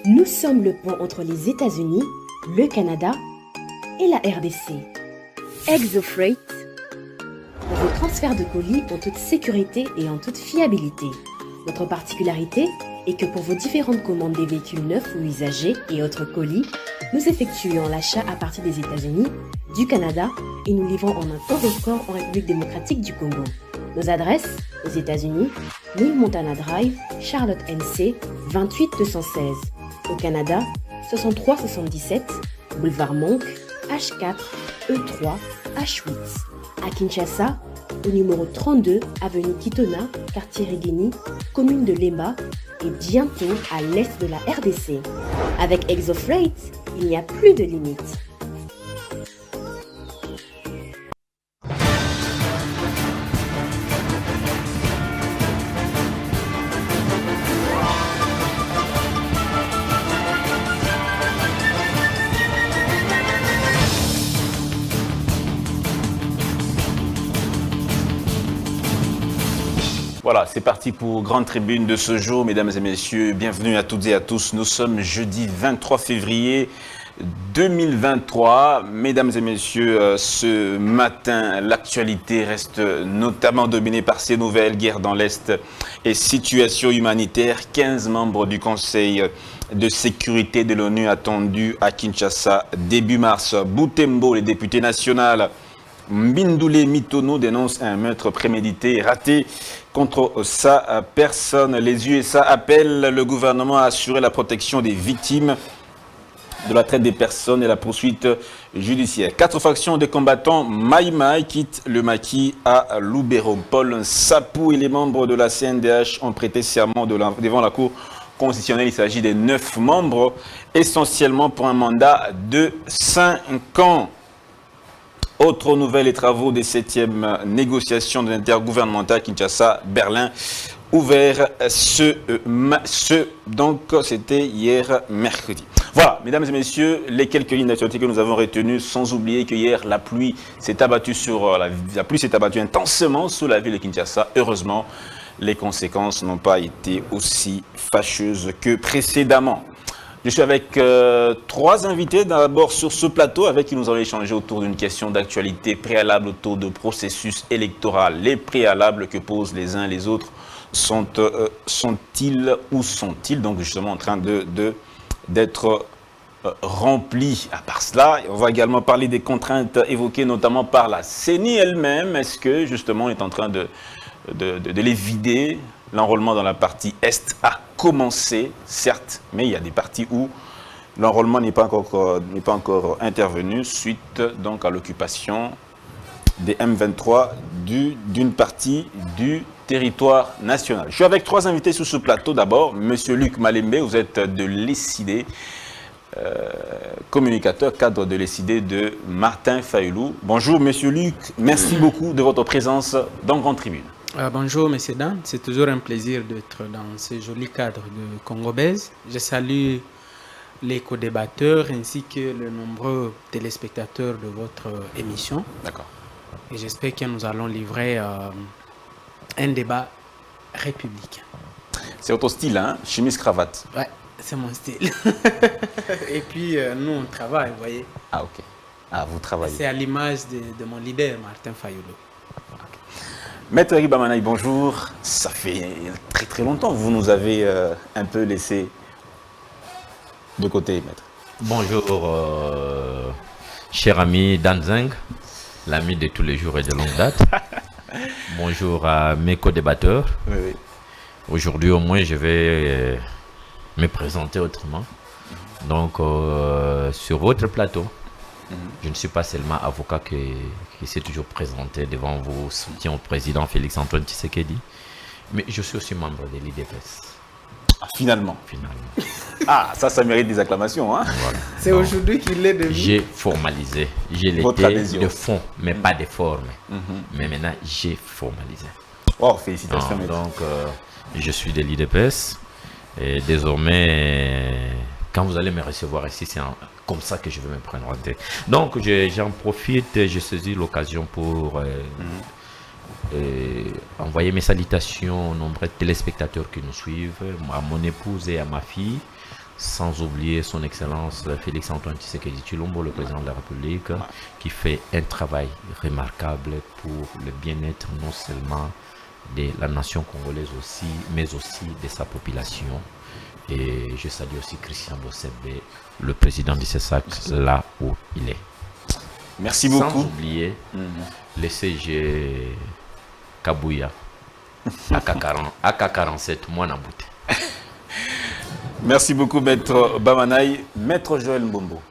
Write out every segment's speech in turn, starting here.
Nous sommes le pont entre les États-Unis, le Canada et la RDC. ExoFreight, pour vos transferts de colis en toute sécurité et en toute fiabilité. Notre particularité est que pour vos différentes commandes des véhicules neufs ou usagés et autres colis, nous effectuons l'achat à partir des États-Unis, du Canada et nous livrons en un temps record en République démocratique du Congo. Nos adresses, aux États-Unis, 1000 Montana Drive, Charlotte NC, 28216. Au Canada, 6377, Boulevard Monk, H4, E3, H8. À Kinshasa, au numéro 32, avenue Kitona, quartier Rigeni, commune de Lemba et bientôt à l'est de la RDC. Avec ExoFreight, il n'y a plus de limites. Voilà, c'est parti pour Grande Tribune de ce jour, mesdames et messieurs. Bienvenue à toutes et à tous. Nous sommes jeudi 23 février 2023. Mesdames et messieurs, ce matin, l'actualité reste notamment dominée par ces nouvelles guerres dans l'Est et situation humanitaire. 15 membres du Conseil de sécurité de l'ONU attendus à Kinshasa début mars. Boutembo, le député national Mbindoulé Mitono dénonce un meurtre prémédité et raté contre sa personne. Les USA appellent le gouvernement à assurer la protection des victimes de la traite des personnes et la poursuite judiciaire. 4 factions de combattants Maï Maï quittent le maquis à Lubero. Paul Sapou et les membres de la CNDH ont prêté serment devant la Cour constitutionnelle. Il s'agit des 9 membres, essentiellement pour un mandat de 5 ans. Autre nouvelle, les travaux des 7e négociations de l'intergouvernemental Kinshasa-Berlin ouverts donc c'était hier mercredi. Voilà, mesdames et messieurs, les quelques lignes d'actualité que nous avons retenues, sans oublier que hier la pluie s'est abattue intensément sur la ville de Kinshasa. Heureusement, les conséquences n'ont pas été aussi fâcheuses que précédemment. Je suis avec 3 invités d'abord sur ce plateau avec qui nous allons échanger autour d'une question d'actualité préalable autour de processus électoral. Les préalables que posent les uns les autres sont-ils donc justement en train d'être remplis? À part cela, on va également parler des contraintes évoquées notamment par la CENI elle-même. Est-ce que justement on est en train de les vider? L'enrôlement dans la partie Est a commencé, certes, mais il y a des parties où l'enrôlement n'est pas encore intervenu suite donc à l'occupation des M23 d'une partie du territoire national. Je suis avec 3 invités sur ce plateau. D'abord, Monsieur Luc Malembe, vous êtes de l'ESID, communicateur cadre de l'ESID de Martin Fayoulou. Bonjour Monsieur Luc, merci beaucoup de votre présence dans Grande Tribune. Bonjour messieurs, dames, c'est toujours un plaisir d'être dans ce joli cadre de Congo Base. Je salue les co-débatteurs ainsi que les nombreux téléspectateurs de votre émission. D'accord. Et j'espère que nous allons livrer un débat républicain. C'est votre style, hein? Chemise cravate. Ouais, c'est mon style. Et puis nous on travaille, vous voyez. Ah ok. Ah, vous travaillez. C'est à l'image de mon leader Martin Fayoulou. Maître Ribamanaï, bonjour. Ça fait très très longtemps que vous nous avez un peu laissé de côté, maître. Bonjour, cher ami Danzeng, l'ami de tous les jours et de longue date. Bonjour à mes co-débatteurs. Oui, oui. Aujourd'hui, au moins, je vais me présenter autrement. Donc, sur votre plateau, je ne suis pas seulement avocat qui s'est toujours présenté devant vos soutiens au président Félix-Antoine Tshisekedi, mais je suis aussi membre de l'IDPS. Ah, finalement. Ah, ça mérite des acclamations. Hein? Voilà. C'est aujourd'hui qu'il est devenu. J'ai formalisé. J'ai l'été de fond, mais pas de forme. Mais maintenant, j'ai formalisé. Oh, félicitations. Donc, je suis de l'IDPS et désormais... Quand vous allez me recevoir ici, c'est comme ça que je vais me présenter. Donc, j'en profite, je saisis l'occasion pour envoyer mes salutations aux nombreux téléspectateurs qui nous suivent, à mon épouse et à ma fille, sans oublier son Excellence Félix Antoine Tshisekedi Tshilombo, le président de la République, qui fait un travail remarquable pour le bien-être non seulement de la nation congolaise aussi, mais aussi de sa population. Et je salue aussi Christian Bossembe, le président du CESAC, là où il est. Merci beaucoup. Sans oublier le CG Kabouya, AK47, moi Nabouté. Merci beaucoup, Maître Bamanaï. Maître Joël Mbombo,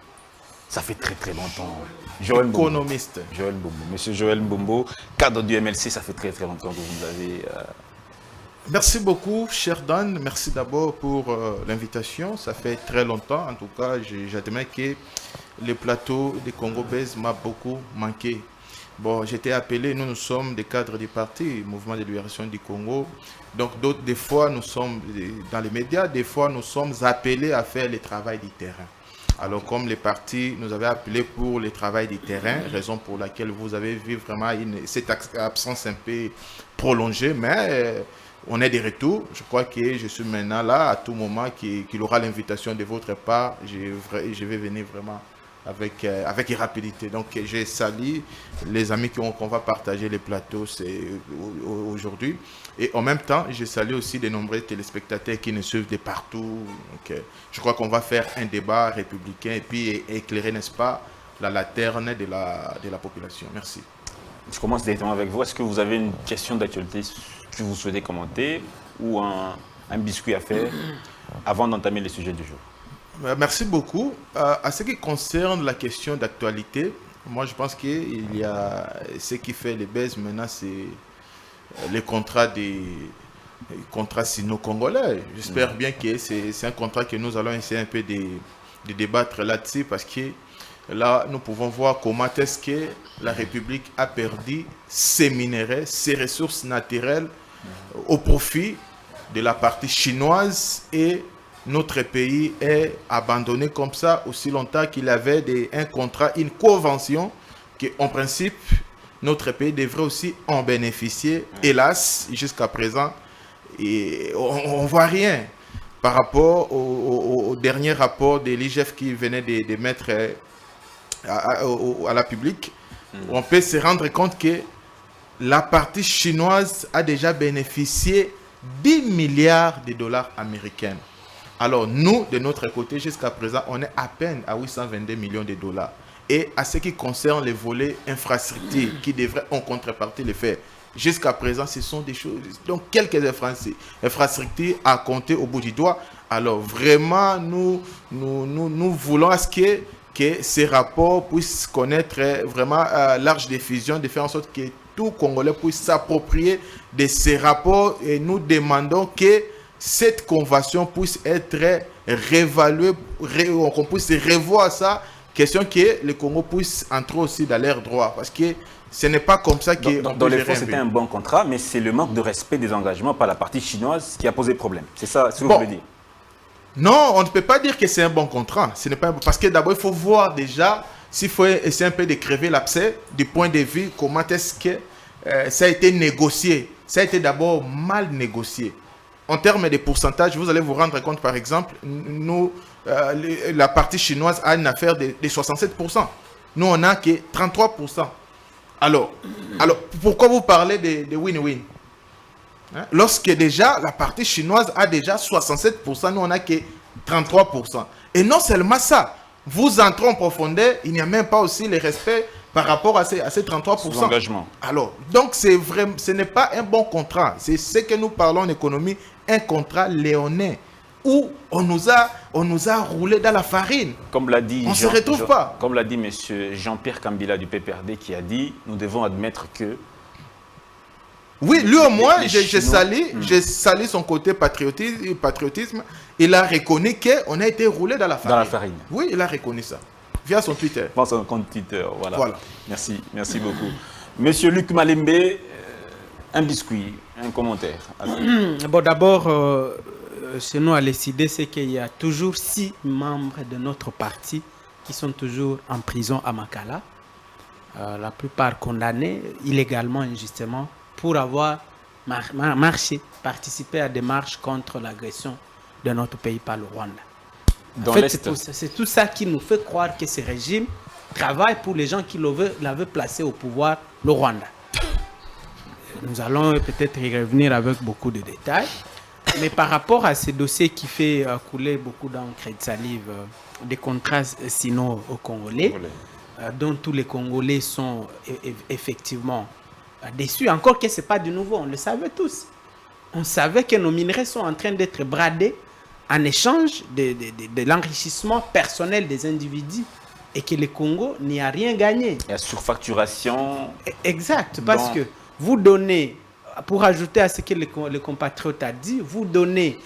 ça fait très très longtemps. Joël Économiste. Mbombo. Joël Mbombo. Monsieur Joël Mbombo, cadre du MLC, ça fait très très longtemps que vous avez... Merci beaucoup, cher Dan. Merci d'abord pour l'invitation. Ça fait très longtemps. En tout cas, j'admets que le plateau de Congo Base m'a beaucoup manqué. Bon, j'étais appelé, nous sommes des cadres du parti, Mouvement de libération du Congo. Donc, des fois, nous sommes dans les médias, des fois, nous sommes appelés à faire le travail du terrain. Alors, comme les partis nous avaient appelés pour le travail du terrain, raison pour laquelle vous avez vu vraiment cette absence un peu prolongée, mais on est de retour. Je crois que je suis maintenant là, à tout moment qu'il aura l'invitation de votre part, je vais venir vraiment avec rapidité. Donc, je salue les amis qu'on va partager les plateaux aujourd'hui. Et en même temps, je salue aussi de nombreux téléspectateurs qui nous suivent de partout. Donc, je crois qu'on va faire un débat républicain et puis éclairer, n'est-ce pas, la lanterne de la population. Merci. Je commence directement avec vous. Est-ce que vous avez une question d'actualité que vous souhaitez commenter ou un biscuit à faire avant d'entamer le sujet du jour? Merci beaucoup. À ce qui concerne la question d'actualité, moi je pense qu'il y a ce qui fait les baisses maintenant, c'est les contrats sino-congolais. J'espère bien que c'est un contrat que nous allons essayer un peu de débattre là-dessus, parce que là, nous pouvons voir comment est-ce que la République a perdu ses minéraux, ses ressources naturelles au profit de la partie chinoise, et notre pays est abandonné comme ça aussi longtemps qu'il avait un contrat, une convention, qu'en principe, notre pays devrait aussi en bénéficier. Hélas, jusqu'à présent, on ne voit rien par rapport au dernier rapport de l'IGF qui venait de mettre à la public. On peut se rendre compte que la partie chinoise a déjà bénéficié 10 milliards de dollars américains. Alors nous, de notre côté, jusqu'à présent, on est à peine à 822 millions de dollars. Et à ce qui concerne les volets infrastructures qui devraient en contrepartie le faire, jusqu'à présent, ce sont des choses, donc quelques infrastructures à compter au bout du doigt. Alors vraiment, nous voulons à ce que ces rapports puissent connaître vraiment large diffusion, de faire en sorte que tout Congolais puisse s'approprier de ces rapports, et nous demandons que cette convention puisse être réévaluée, qu'on puisse revoir ça, question que le Congo puisse entrer aussi dans l'air droit, parce que ce n'est pas comme ça que... Dans les faits, c'était un bon contrat, mais c'est le manque de respect des engagements par la partie chinoise qui a posé problème. C'est ça ce que vous voulez dire? Non, on ne peut pas dire que c'est un bon contrat. Ce n'est pas parce que d'abord, il faut voir déjà, s'il faut essayer un peu de crever l'abcès du point de vue, comment est-ce que ça a été négocié. Ça a été d'abord mal négocié. En termes de pourcentage, vous allez vous rendre compte, par exemple, la partie chinoise a une affaire de 67%. Nous, on n'a que 33%. Alors, pourquoi vous parlez de win-win? Lorsque déjà la partie chinoise a déjà 67%, nous on n'a que 33%. Et non seulement ça, vous entrez en profondeur, il n'y a même pas aussi le respect par rapport à ces 33%. Engagement. Alors, donc c'est vrai, ce n'est pas un bon contrat. C'est ce que nous parlons en économie, un contrat léonin, où on nous a roulé dans la farine. Comme l'a dit on ne se retrouve pas. Comme l'a dit M. Jean-Pierre Kambila du PPRD, qui a dit, nous devons admettre que... Oui, lui au moins, j'ai sali son côté patriotisme. Il a reconnu qu'on a été roulé dans la farine. Dans la farine. Oui, il a reconnu ça. Via son Twitter. Dans son compte Twitter, voilà. Merci beaucoup. Monsieur Luc Malembe, un biscuit, un commentaire. Bon, d'abord, chez nous à l'ECD, c'est qu'il y a toujours 6 membres de notre parti qui sont toujours en prison à Makala. La plupart condamnés illégalement, injustement, pour avoir participé à des marches contre l'agression de notre pays par le Rwanda. Dans En fait, l'Est. c'est tout ça qui nous fait croire que ce régime travaille pour les gens qui l'avaient placé au pouvoir, le Rwanda. Nous allons peut-être y revenir avec beaucoup de détails. Mais par rapport à ce dossier qui fait couler beaucoup d'encre et de salive, des contrats sinon aux Congolais, dont tous les Congolais sont effectivement déçus, encore que ce n'est pas du nouveau, on le savait tous. On savait que nos minerais sont en train d'être bradés en échange de l'enrichissement personnel des individus et que le Congo n'y a rien gagné. La surfacturation. Exact, parce que vous donnez, pour ajouter à ce que le compatriote a dit, vous donnez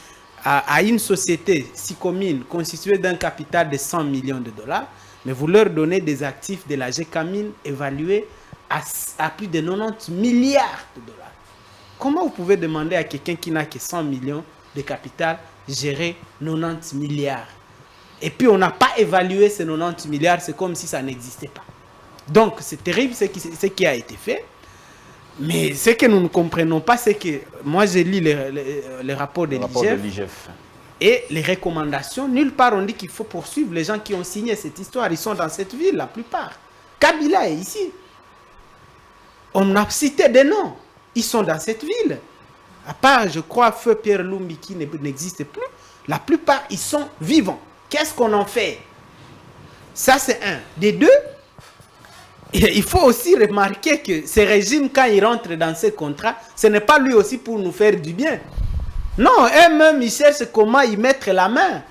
à une société si commune constituée d'un capital de 100 millions de dollars, mais vous leur donnez des actifs de la GECAMINE évalués à plus de 90 milliards de dollars. Comment vous pouvez demander à quelqu'un qui n'a que 100 millions de capital gérer 90 milliards? Et puis on n'a pas évalué ces 90 milliards, c'est comme si ça n'existait pas. Donc c'est terrible ce qui a été fait. Mais ce que nous ne comprenons pas, c'est que moi j'ai lu les rapports de l'IGF et les recommandations. Nulle part on dit qu'il faut poursuivre les gens qui ont signé cette histoire. Ils sont dans cette ville, la plupart. Kabila est ici. On a cité des noms. Ils sont dans cette ville. À part, je crois, Feu Pierre Lumbi qui n'existe plus, la plupart, ils sont vivants. Qu'est-ce qu'on en fait? Ça, c'est un. Des deux, il faut aussi remarquer que ces régimes, quand ils rentrent dans ces contrats, ce n'est pas lui aussi pour nous faire du bien. Non, eux-mêmes, ils cherchent comment y mettre la main.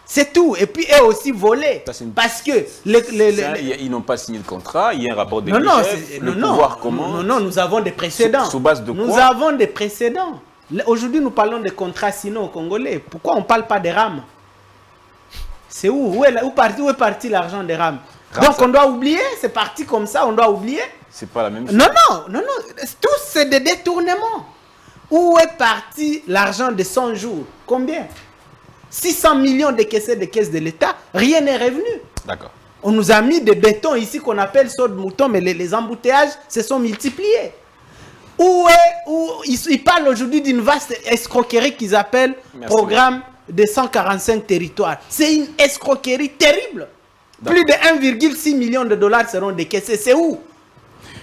C'est tout. Et puis, eux aussi voler. Parce que... ils n'ont pas signé le contrat, il y a un rapport de Non, nous avons des précédents. Sous base de quoi? Nous avons des précédents. Aujourd'hui, nous parlons de contrats sinon congolais. Pourquoi on ne parle pas des rames? C'est où est parti l'argent des rames? Donc on doit oublier, c'est parti comme ça, on doit oublier. C'est pas la même chose. Non, tous c'est des détournements. Où est parti l'argent de 100 jours? Combien? 600 millions de caisses de l'État, rien n'est revenu. D'accord. On nous a mis des bétons ici qu'on appelle saut de mouton, mais les embouteillages se sont multipliés. Ils parlent aujourd'hui d'une vaste escroquerie qu'ils appellent programme de 145 territoires. C'est une escroquerie terrible. Plus de 1,6 million de dollars seront décaissés. C'est où?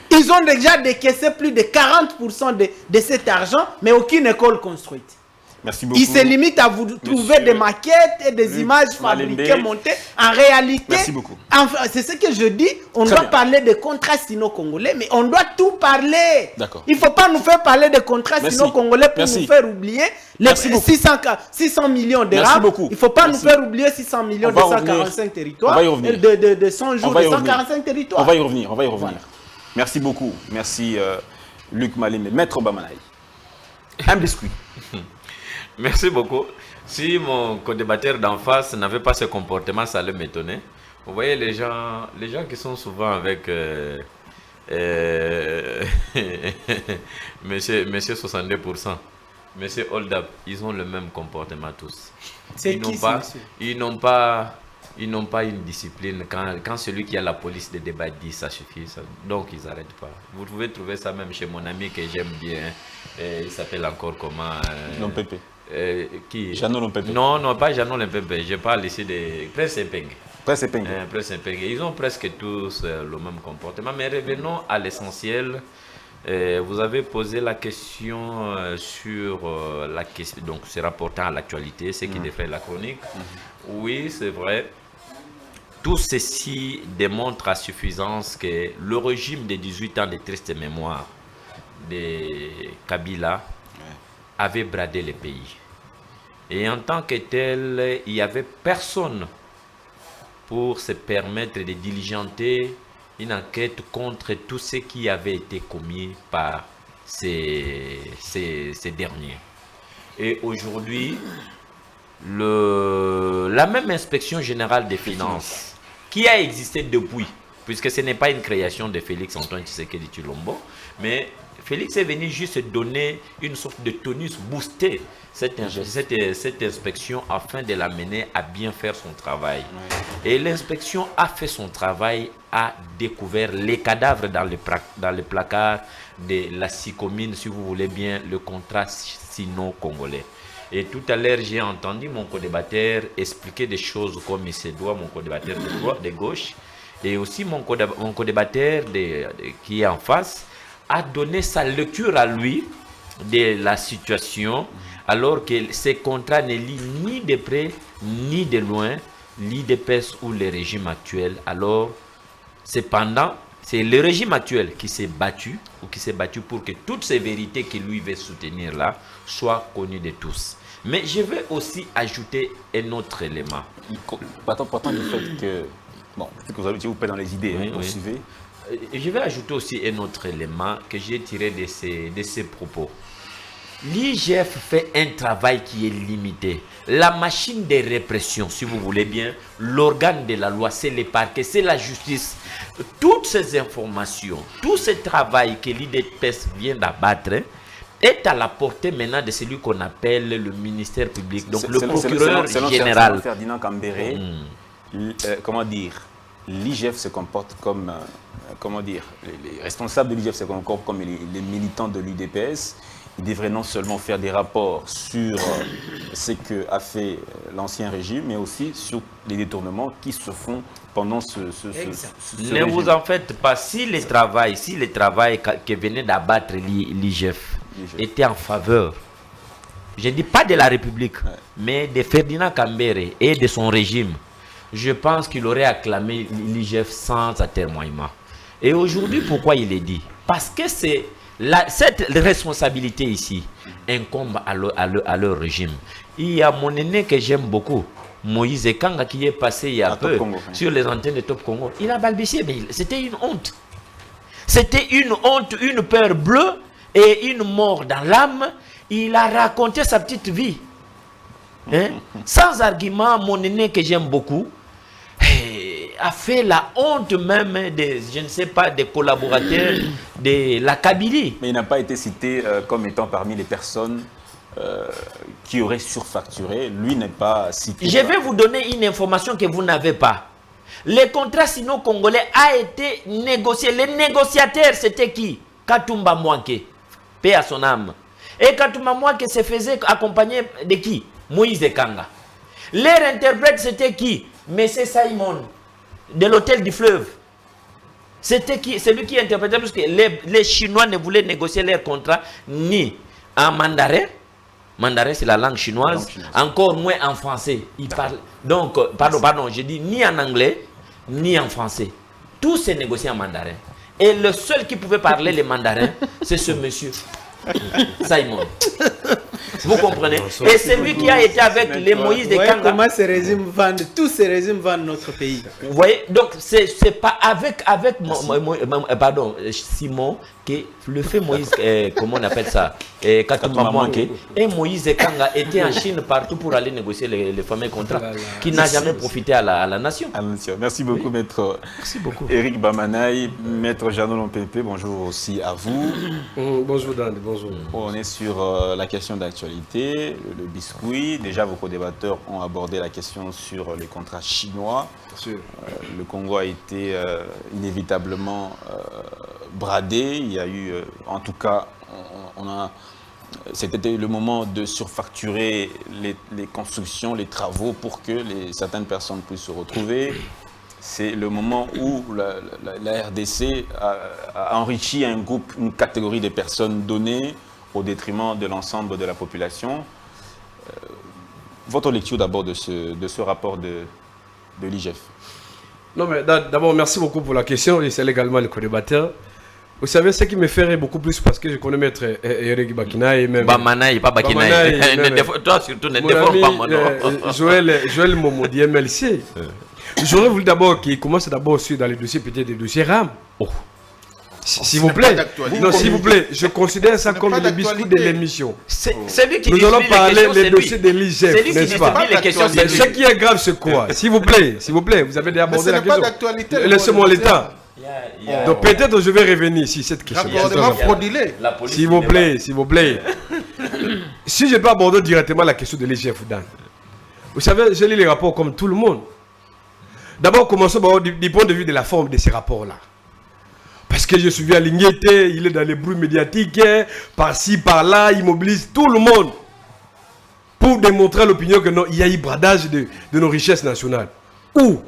Ils ont déjà décaissé plus de 40% de cet argent, mais aucune école construite. Merci beaucoup. Ils se limitent à vous trouver des maquettes et des images fabriquées, montées. En réalité, c'est ce que je dis, on doit parler de contrats sino-congolais, mais on doit tout parler. Il ne faut pas nous faire parler de contrats sino-congolais pour nous faire oublier les 600 millions de rames. Il ne faut pas nous faire oublier 600 millions de 145 territoires, de 100 jours de 145 territoires. On va y revenir, Voilà. Merci beaucoup. Merci Luc Malimbe. Maître Bamanaï. Un biscuit. Merci beaucoup. Si mon co-débatteur d'en face n'avait pas ce comportement, ça allait m'étonner. Vous voyez, les gens qui sont souvent avec monsieur 62%, monsieur Hold Up, ils ont le même comportement tous. Ils n'ont pas une discipline. Quand celui qui a la police de débat dit ça suffit, donc ils n'arrêtent pas. Vous pouvez trouver ça même chez mon ami que j'aime bien. Il s'appelle encore comment Lompépé. Qui? Jeannot Lompépé. Non, pas Jeannot Lompépé. Je parle ici de Prince Mpenge. Prince Mpenge. Ils ont presque tous le même comportement. Mais revenons à l'essentiel. Vous avez posé la question sur la question, donc c'est rapportant à l'actualité, ce qui défait la chronique. Oui, c'est vrai. Tout ceci démontre à suffisance que le régime de 18 ans de triste mémoire de Kabila avait bradé le pays. Et en tant que tel, il n'y avait personne pour se permettre de diligenter une enquête contre tout ce qui avait été commis par ces derniers. Et aujourd'hui, la même inspection générale des finances, qui a existé depuis, puisque ce n'est pas une création de Félix Antoine Tshisekedi Tshilombo, mais Félix est venu juste donner une sorte de tonus booster cette inspection afin de l'amener à bien faire son travail. Et l'inspection a fait son travail, a découvert les cadavres dans les placards de la SICOMINE, si vous voulez bien, le contrat sino-congolais. Et tout à l'heure, j'ai entendu mon co-débatteur expliquer des choses comme il se doit, mon co-débatteur de gauche, et aussi mon co-débatteur qui est en face, a donné sa lecture à lui de la situation, alors que ces contrats ne lient ni de près, ni de loin, l'IDPS ou le régime actuel. Alors, cependant, c'est le régime actuel qui s'est battu, ou qui s'est battu pour que toutes ces vérités que lui veut soutenir là soient connues de tous. Mais je veux aussi ajouter un autre élément. Partant du fait que, bon, que vous avez vous dans les idées, oui, vous suivez. Je vais ajouter aussi un autre élément que j'ai tiré de ces propos. L'IGF fait un travail qui est limité. La machine de répression, si vous voulez bien, l'organe de la loi, c'est les parquets, c'est la justice. Toutes ces informations, tout ce travail que l'IDPS vient d'abattre est à la portée maintenant de celui qu'on appelle le ministère public, donc le procureur général. Ferdinand Cambéré, comment dire, l'IGF se comporte comme, comment dire, les responsables de l'IGF se comportent comme les militants de l'UDPS. Ils devraient non seulement faire des rapports sur ce qu'a fait l'ancien régime, mais aussi sur les détournements qui se font pendant ce ne vous en faites pas. Si le travail que venait d'abattre l'IGF était en faveur, je ne dis pas de la République, mais de Ferdinand Cambéré et de son régime, je pense qu'il aurait acclamé l'IGF sans atermoiement. Et aujourd'hui, pourquoi il est dit? Parce que cette responsabilité ici incombe à leur régime. Il y a mon aîné que j'aime beaucoup, Moïse Ekanga, qui est passé il y a peu sur les antennes de Top Congo. Il a balbutié, mais c'était une honte. C'était une honte, une peur bleue et une mort dans l'âme. Il a raconté sa petite vie. Hein? Sans argument, mon aîné que j'aime beaucoup a fait la honte même des, je ne sais pas, des collaborateurs de la Kabylie. Mais il n'a pas été cité comme étant parmi les personnes qui auraient surfacturé. Lui n'est pas cité. Je vais vous donner une information que vous n'avez pas. Le contrat sino-congolais a été négocié. Les négociateurs, c'était qui? Katumba Mwanke, paix à son âme. Et Katumba Mwanke se faisait accompagner de qui? Moïse Ekanga. Leur interprète, c'était qui? Messé Simon, de l'hôtel du fleuve. C'était qui? C'est lui qui interprétait, parce que les Chinois ne voulaient négocier leur contrat ni en mandarin. Mandarin, c'est la langue chinoise. Encore moins en français. Ils parlent. Donc, pardon, je dis ni en anglais, ni en français. Tout s'est négocié en mandarin. Et le seul qui pouvait parler le mandarin, c'est ce monsieur, Simon. Vous comprenez? Et c'est lui qui a été avec les Moïse Ekanga. Comment ces régimes vendent, tous ces régimes vendent notre pays. Vous voyez, donc c'est pas avec Simon que le fait Moïse, comment on appelle ça, Katumba Mwanke, et Moïse Ekanga était en Chine partout pour aller négocier les fameux contrats qui n'a jamais profité à la nation. Merci beaucoup, maître. Merci beaucoup. Eric Bamanaï, maître Jeannot Lompépé, bonjour aussi à vous. Bonjour Dan, bonjour. On est sur la question d'actualité, le biscuit. Déjà, vos co-débatteurs ont abordé la question sur les contrats chinois. Le Congo a été inévitablement bradé. Il y a eu, en tout cas, c'était le moment de surfacturer les constructions, les travaux pour que certaines personnes puissent se retrouver. C'est le moment où la RDC a enrichi un groupe, une catégorie de personnes données au détriment de l'ensemble de la population. Votre lecture d'abord de ce rapport de l'IGF. Non, mais d'abord, merci beaucoup pour la question. Et c'est également le co-débatteur. Vous savez, ce qui me ferait beaucoup plus, parce que je connais maître Eric Bakinaï et même... Bamanaï, pas Bakinaï. Toi surtout, ne défends pas mon nom. Joël Momo, MLC. J'aurais voulu d'abord qu'il commence d'abord dans les dossiers, peut-être des dossiers RAM. Oh. S'il vous plaît. Non, s'il vous plaît, je considère ça comme le biscuit de l'émission. Nous allons parler des dossiers de l'IGF, n'est-ce pas? Ce qui est grave, c'est quoi? S'il vous plaît, vous avez déjà abordé la question. Laissez-moi le temps. Donc peut-être je vais revenir ici cette question. S'il vous plaît. Si je peux aborder directement la question de l'IGF, Dan. Vous savez, je lis les rapports comme tout le monde. D'abord, commençons du point de vue de la forme de ces rapports-là. Parce que je suis vu à Lingueté, il est dans les bruits médiatiques, par-ci, par-là, il mobilise tout le monde. pour démontrer à l'opinion que non, il y a eu bradage de nos richesses nationales. Où?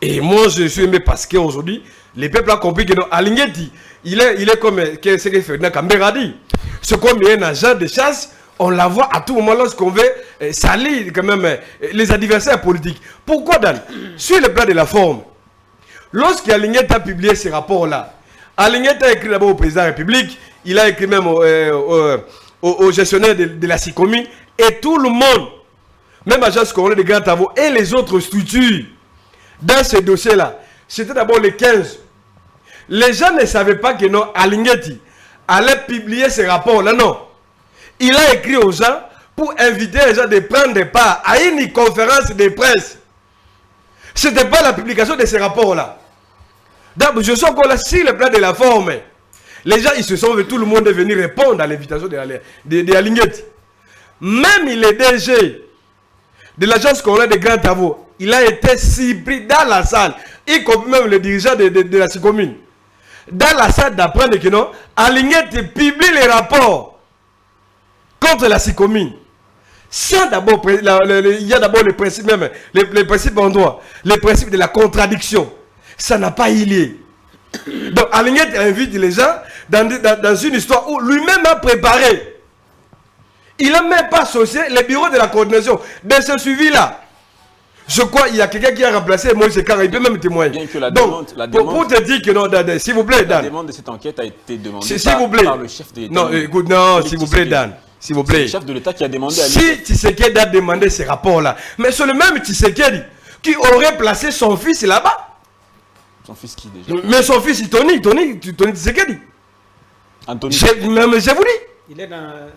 Et moi, je suis aimé parce qu'aujourd'hui, les peuples ont compris que non, Alingeti, il est comme ce que Ferdinand Kambere a dit. C'est comme un agent de chasse, on la voit à tout moment lorsqu'on veut salir quand même les adversaires politiques. Pourquoi, Dan? Sur le plan de la forme, lorsqu'Alingeti a publié ces rapports-là, Alingeti a écrit d'abord au président de la République, il a écrit même au gestionnaire de la SICOMI, et tout le monde, même l'agence congolaise des grands travaux et les autres structures, dans ce dossier-là, c'était d'abord les 15. Les gens ne savaient pas que non, Alingeti allait publier ces rapports-là, non. Il a écrit aux gens pour inviter les gens de prendre part à une conférence de presse. Ce n'était pas la publication de ces rapports-là. Donc, je suis encore là sur le plan de la forme. Les gens, ils se sont venus, tout le monde est venu répondre à l'invitation de Alingeti. Même le DG de l'agence congolaise des grands travaux, il a été surpris dans la salle, y compris même le dirigeant de la SICOMINE, dans la salle d'apprendre que non, Alingeti publie les rapports contre la SICOMINE. Sans d'abord, il y a d'abord le principe même, les principes en droit, le principe de la contradiction. Ça n'a pas eu lieu. Donc Alingeti invite les gens dans une histoire où lui-même a préparé. Il n'a même pas associé les bureaux de la coordination de ce suivi-là. Je crois qu'il y a quelqu'un qui a remplacé Moïse Kara, il peut même témoigner. Bien que la Donc, demande, pour te dire que non, Dan, s'il vous plaît, Dan. La demande de cette enquête a été demandée par le chef de l'État. Non, écoute, non, s'il vous plaît, Dan. S'il vous plaît. C'est le chef de l'État qui a demandé à lui. Si Tshisekedi a demandé ces rapports-là, mais c'est le même Tshisekedi qui aurait placé son fils là-bas. Son fils qui déjà? Mais son fils, Tony Tshisekedi. Anthony. Mais je vous dis. Il est dans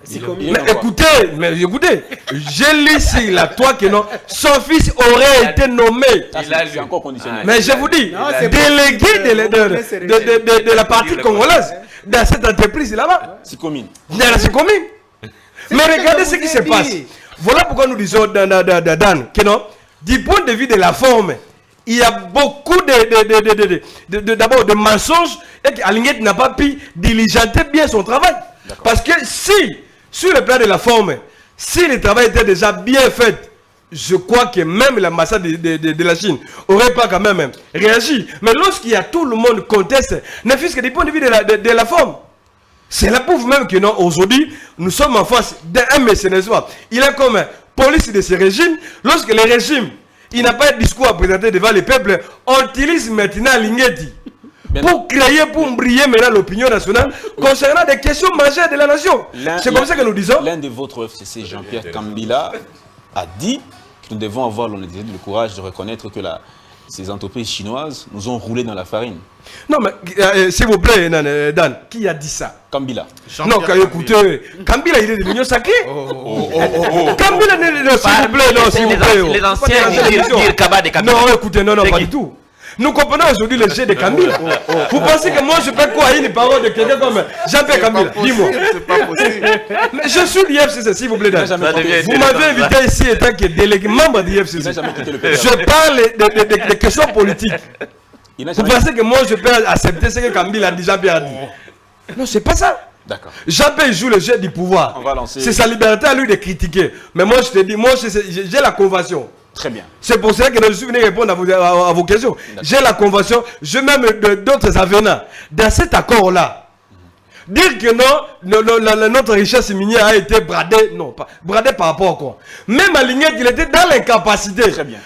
Il est Mais écoutez, j'ai lu ici la toi que non, son fils aurait été nommé. C'est encore conditionnel. Mais je vous dis, Non, c'est délégué de la partie congolaise dans cette entreprise là-bas. SICOMINE. Dans la SICOMINE. Mais regardez ce qui se passe. Voilà pourquoi nous disons, Dan, que non, du point de vue de la forme, il y a beaucoup d'abord de mensonges et qu'Alingeti n'a pas pu diligenter bien son travail. Parce que si, sur le plan de la forme, si le travail était déjà bien fait, je crois que même l'ambassade de la Chine aurait pas quand même réagi. Mais lorsqu'il y a tout le monde conteste, ne fût-ce que du point de vue de la forme. C'est la prouve même que non, aujourd'hui, nous sommes en face d'un mercenaire. Il est comme police de ce régime. Lorsque le régime, il n'a pas de discours à présenter devant les peuples, on utilise maintenant Alingeti pour créer, pour briller maintenant l'opinion nationale concernant des questions majeures de la nation. C'est comme ça que nous disons. L'un de votre FCC, Jean-Pierre Kambila, a dit que nous devons avoir l'honnêteté, le courage de reconnaître que ces entreprises chinoises nous ont roulé dans la farine. Non, mais s'il vous plaît, Dan, qui a dit ça? Kambila. Non, écoutez, Kambila, il est de l'Union sacrée. Kambila, s'il vous plaît, non, s'il vous plaît. Les anciens dire Kaba de Kambila. Non, écoutez, non, pas du tout. Nous comprenons aujourd'hui le jeu de Kambila. Vous pensez que moi je peux quoi une parole de quelqu'un comme Jean-Pierre Kambila? Dis-moi. C'est pas possible. Mais je suis l'IFCC, s'il vous plaît. Vous m'avez invité ici étant que délégué membre de l'IFCC. Je parle des questions politiques. Vous pensez que moi je peux accepter ce que Kambila a déjà bien dit? Non, c'est pas ça. D'accord. Jean-Pierre joue le jeu du pouvoir. On va lancer. C'est sa liberté à lui de critiquer. Mais moi je te dis, moi j'ai la convention. Très bien. C'est pour ça que je suis venu répondre à vos questions. J'ai la convention, je même d'autres avenants. Dans cet accord-là, dire que non, notre richesse minière a été bradée, non, pas bradée par rapport à quoi? Même Alingeti, il était dans l'incapacité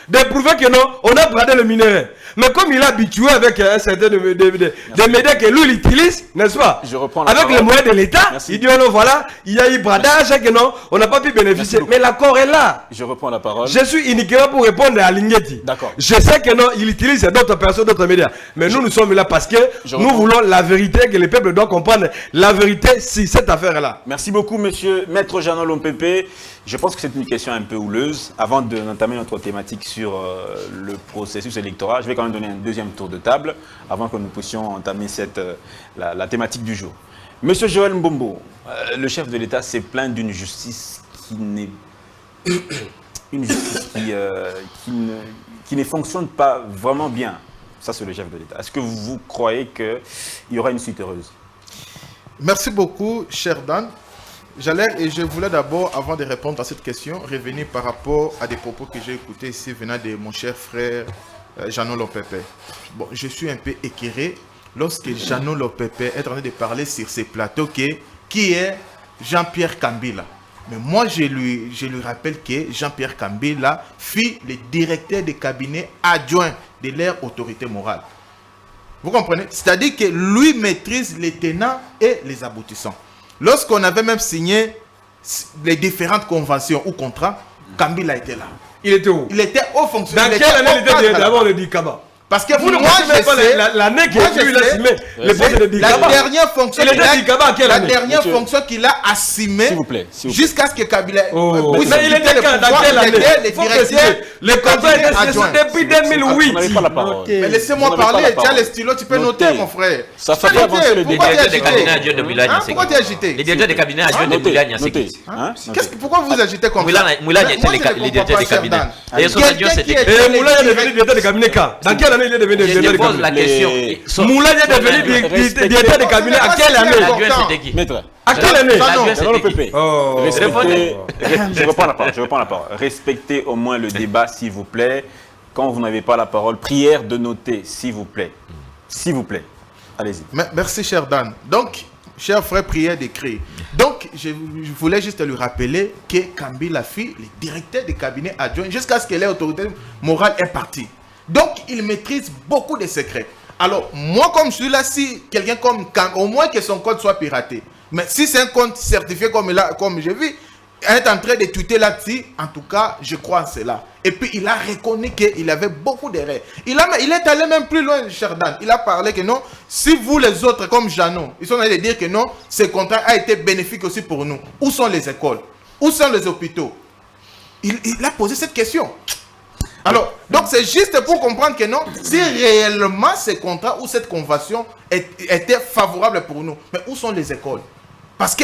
de prouver que non, on a bradé le minerai. Mais comme il est habitué avec un certain de médias que lui il utilise, n'est-ce pas? Je reprends la avec parole. les moyens de l'État, il dit non, voilà, il y a eu bradage, que non, on n'a pas pu bénéficier. Mais l'accord est là. Je reprends la parole. Je suis uniquement pour répondre à Alingeti. D'accord. Je sais que non, il utilise d'autres personnes, d'autres médias. Mais nous sommes là parce que nous voulons la vérité, que les peuples doivent comprendre la vérité sur cette affaire-là. Merci beaucoup, monsieur Maître Jeannot Lompépé. Je pense que c'est une question un peu houleuse. Avant d'entamer notre thématique sur le processus électoral, je vais quand même donner un deuxième tour de table avant que nous puissions entamer la thématique du jour. Monsieur Joël Mbombo, le chef de l'État s'est plaint d'une justice qui n'est une justice qui ne fonctionne pas vraiment bien. Ça, c'est le chef de l'État. Est-ce que vous croyez qu'il y aura une suite heureuse? Merci beaucoup, cher Dan. je voulais d'abord, avant de répondre à cette question, revenir par rapport à des propos que j'ai écoutés ici venant de mon cher frère Jeannot Lopepe. Bon, je suis un peu éclairé lorsque Jeannot Lopepe est en train de parler sur ces plateaux qui est Jean-Pierre Kambila. Mais moi, je lui rappelle que Jean-Pierre Kambila fut le directeur de cabinet adjoint de leur autorité morale. Vous comprenez? C'est-à-dire que lui maîtrise les tenants et les aboutissants. Lorsqu'on avait même signé les différentes conventions ou contrats, Kambila était là. Il était où? Il était haut fonctionnaire. Dans quelle année il était d'abord le Dikaba? Parce que vous ne connaissez pas l'année qu'il a signé le poste de Dikaba. La dernière fonction qu'il a assumée jusqu'à ce que Kabila... Mais il était dans quelle année? Le contrat était signé depuis 2008. Mais laissez-moi parler, tiens les stylos, tu peux noter mon frère. Ça fait avancer le directeur des cabinets adjoints de Moulani. Pourquoi tu es agité? Les directeurs des cabinets adjoints de Moulani. Pourquoi vous agitez comme ça? Moulani était le directeur des cabinets. Et son adjoint c'était... Moulani est devenu directeur des cabinets quand? Dans quelle année il est devenu directeur des cabinets? Je pose la question. Moulani est devenu directeur des cabinets à quelle année? L'adjoint c'était qui? Maître. À quelle année? Je reprends la parole. Respectez au moins le débat, s'il vous plaît. Quand vous n'avez pas la parole, prière de noter, s'il vous plaît. S'il vous plaît. Allez-y. Merci, cher Dan. Donc, cher frère, prière d'écrire. Donc, je voulais juste lui rappeler que Kambila fit le directeur des cabinets adjoints jusqu'à ce que l'autorité morale est partie. Donc, il maîtrise beaucoup de secrets. Alors, moi, comme je suis là, si quelqu'un comme au moins que son compte soit piraté. Mais si c'est un compte certifié comme j'ai vu, est en train de tweeter là-dessus, en tout cas, je crois en cela. Et puis, il a reconnu qu'il avait beaucoup d'erreurs. Il est allé même plus loin, cher Dan. Il a parlé que non, si vous les autres, comme Jeannot, ils sont allés dire que non, ce contrat a été bénéfique aussi pour nous. Où sont les écoles? Où sont les hôpitaux? Il a posé cette question. Alors, donc c'est juste pour comprendre que non, si réellement ce contrat ou cette convention était favorable pour nous, mais où sont les écoles? Parce que